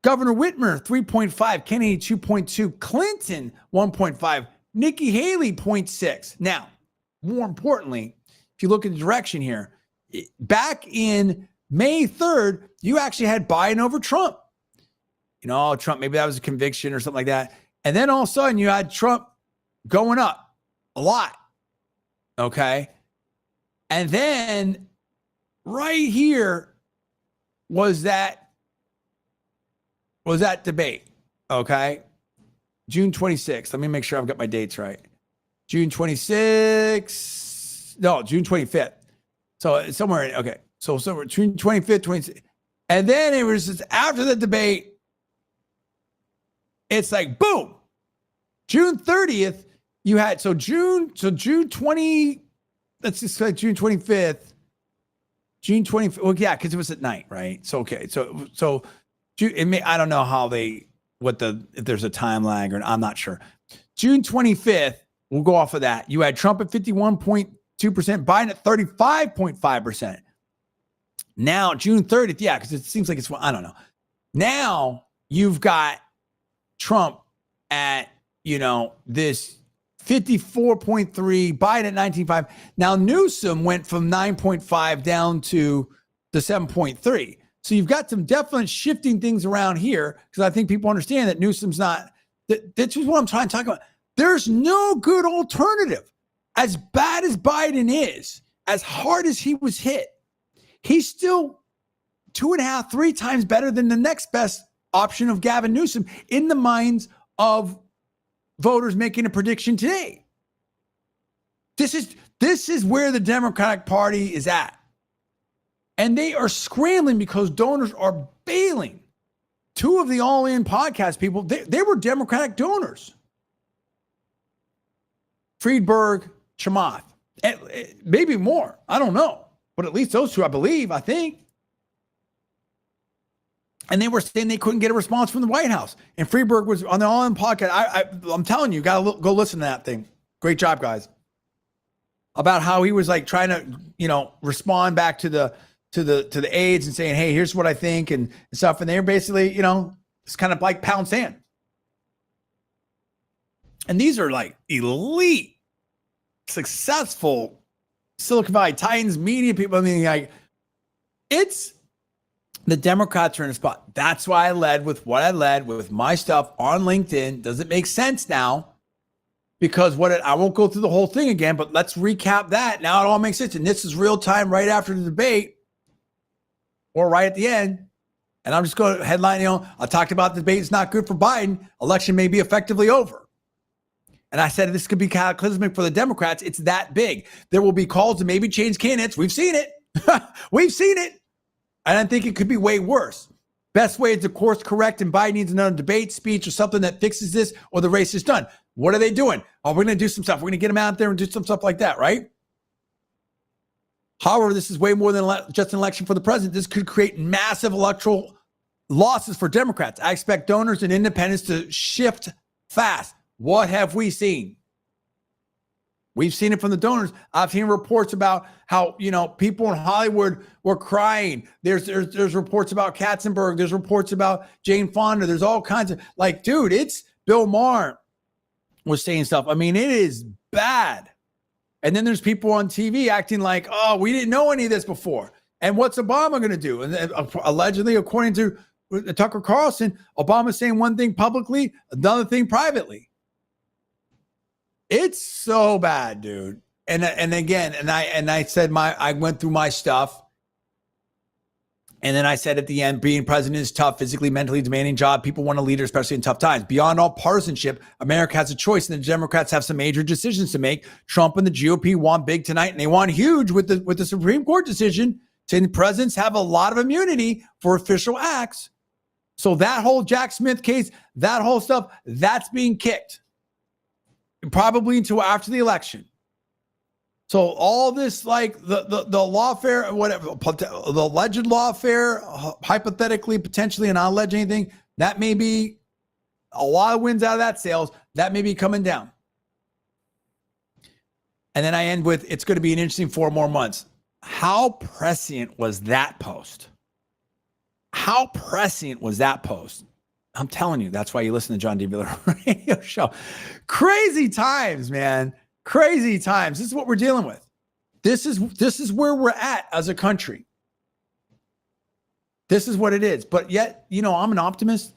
Governor Whitmer, 3.5. Kennedy, 2.2. Clinton, 1.5. Nikki Haley, 0.6. Now, more importantly, if you look at the direction here, back in May 3rd, you actually had Biden over Trump. Trump, maybe that was a conviction or something like that. And then all of a sudden you had Trump going up a lot. Okay. And then right here was that debate. Okay. June 26th. Let me make sure I've got my dates right. June 25th. So it's somewhere. Okay. So somewhere June 25th, 26th. And then it was just after the debate. It's like, boom, June 30th, you had, June 20, let's just say June 25th, June 25th. Well, yeah, because it was at night, right? So, okay. So I don't know if there's a time lag or I'm not sure. June 25th, we'll go off of that. You had Trump at 51.2%, Biden at 35.5%. Now, June 30th, yeah, because it seems like I don't know. Now you've got Trump at, this 54.3, Biden at 19.5. Now Newsom went from 9.5 down to the 7.3. So you've got some definite shifting things around here because I think people understand that Newsom's not, this is what I'm trying to talk about. There's no good alternative. As bad as Biden is, as hard as he was hit, he's still 2.5, 3 times better than the next best option of Gavin Newsom in the minds of voters making a prediction today. This is where the Democratic Party is at. And they are scrambling because donors are bailing. 2 of the All In podcast people, they were Democratic donors. Friedberg, Chamath, maybe more. I don't know. But at least those 2, I think. And they were saying they couldn't get a response from the White House. And Friedberg was on the All In podcast. I'm telling you, got to go listen to that thing. Great job, guys. About how he was like trying to, respond back to the aides and saying, hey, here's what I think and stuff. And they were basically, it's kind of like pound sand. And these are like elite, successful Silicon Valley Titans media people. I mean, like, it's the Democrats are in a spot. That's why I led with what I led with my stuff on LinkedIn. Does it make sense now? Because I won't go through the whole thing again, but let's recap that. Now it all makes sense. And this is real time right after the debate or right at the end. And I'm just going to headline, I talked about the debate is not good for Biden. Election may be effectively over. And I said this could be cataclysmic for the Democrats. It's that big. There will be calls to maybe change candidates. We've seen it. We've seen it. And I think it could be way worse. Best way is to course correct, and Biden needs another debate, speech, or something that fixes this, or the race is done. What are they doing? Oh, we're going to do some stuff. We're going to get them out there and do some stuff like that, right? However, this is way more than just an election for the president. This could create massive electoral losses for Democrats. I expect donors and independents to shift fast. What have we seen? We've seen it from the donors. I've seen reports about how, people in Hollywood were crying. There's reports about Katzenberg. There's reports about Jane Fonda. There's all kinds of, dude, it's Bill Maher was saying stuff. I mean, it is bad. And then there's people on TV acting like, oh, we didn't know any of this before. And what's Obama going to do? And allegedly, according to Tucker Carlson, Obama's saying one thing publicly, another thing privately. It's so bad, dude. And I said I went through my stuff. And then I said at the end, being president is tough, physically, mentally demanding job. People want a leader, especially in tough times. Beyond all partisanship, America has a choice, and the Democrats have some major decisions to make. Trump and the GOP want big tonight, and they want huge with the Supreme Court decision. Presidents have a lot of immunity for official acts. So that whole Jack Smith case, that whole stuff, that's being kicked. Probably until after the election. So all this, the lawfare, whatever, the alleged lawfare, hypothetically, potentially, and not alleged anything, that may be a lot of wins out of that sales. That may be coming down. And then I end with, it's going to be an interesting 4 more months. How prescient was that post? How prescient was that post? I'm telling you, that's why you listen to John D. Villarreal radio show. Crazy times, man. Crazy times. This is what we're dealing with. This is where we're at as a country. This is what it is. But yet, I'm an optimist.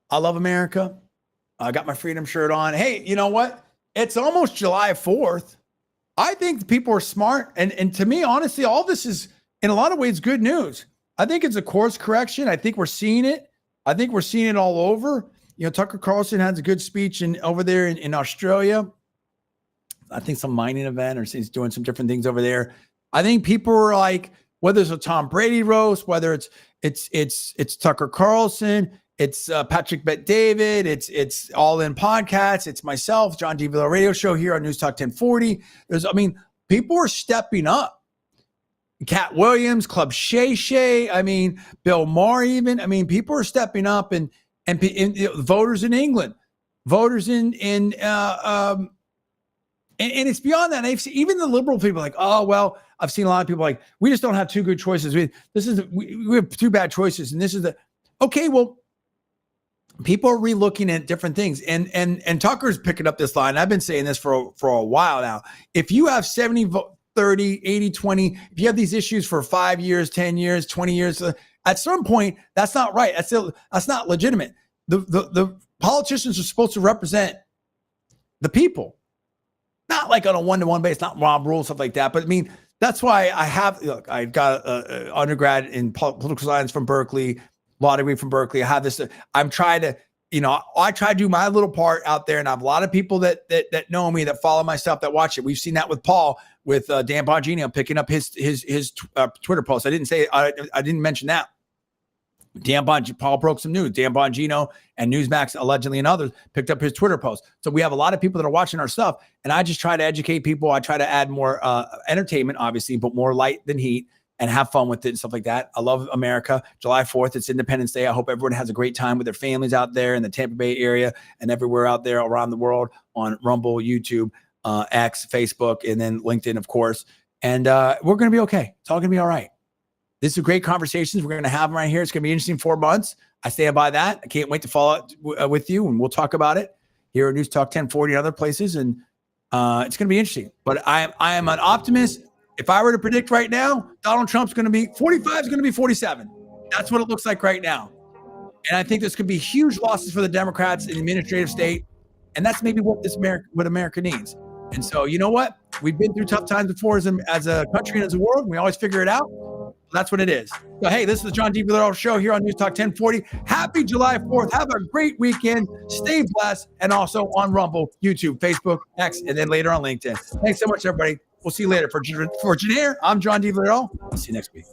I love America. I got my freedom shirt on. Hey, you know what? It's almost July 4th. I think people are smart. And to me, honestly, all this is, in a lot of ways, good news. I think it's a course correction. I think we're seeing it. I think we're seeing it all over. Tucker Carlson has a good speech over there in Australia. I think some mining event, or he's doing some different things over there. I think people are like, whether it's a Tom Brady roast, whether it's Tucker Carlson, it's Patrick Bet-David, it's All In Podcasts, it's myself, John D. Villarreal radio show here on Newstalk 1040. People are stepping up. Cat Williams, Club Shay Shay, Bill Maher even. People are stepping up, and voters in England, voters in and it's beyond that. And even the liberal people like, oh, well, I've seen a lot of people like, we just don't have 2 good choices. We have 2 bad choices. And this is okay, well, people are relooking at different things. And Tucker's picking up this line. I've been saying this for a while now. If you have 70-30, 80-20, if you have these issues for 5 years, 10 years, 20 years, at some point, that's not right. That's not legitimate. The politicians are supposed to represent the people. Not like on a one-to-one basis, not Rob Rule, stuff like that. But that's why I got an undergrad in political science from Berkeley, law degree from Berkeley. I have this, I'm trying to, I try to do my little part out there. And I have a lot of people that know me, that follow my stuff, that watch it. We've seen that with Paul, with Dan Bongino picking up his Twitter post. I didn't mention that. Paul broke some news. Dan Bongino and Newsmax, allegedly, and others picked up his Twitter post. So we have a lot of people that are watching our stuff, and I just try to educate people. I try to add more entertainment, obviously, but more light than heat, and have fun with it and stuff like that. I love America. July 4th, it's Independence Day. I hope everyone has a great time with their families out there in the Tampa Bay area and everywhere out there around the world on Rumble, YouTube, X, Facebook, and then LinkedIn, of course. And we're going to be okay. It's all going to be all right. This is great conversations. We're going to have them right here. It's going to be interesting 4 months. I stand by that. I can't wait to follow up with you, and we'll talk about it here at News Talk 1040 and other places. And it's going to be interesting. But I am an optimist. If I were to predict right now, Donald Trump's going to be 45 is going to be 47. That's what it looks like right now. And I think there's going to be huge losses for the Democrats in the administrative state. And that's maybe what America needs. And so, you know what? We've been through tough times before as a country and as a world. We always figure it out. That's what it is. So, hey, this is the John D. Villarreal show here on News Talk 1040. Happy July 4th. Have a great weekend. Stay blessed. And also on Rumble, YouTube, Facebook, X, and then later on LinkedIn. Thanks so much, everybody. We'll see you later. For Janair, I'm John D. Villarreal. I'll see you next week.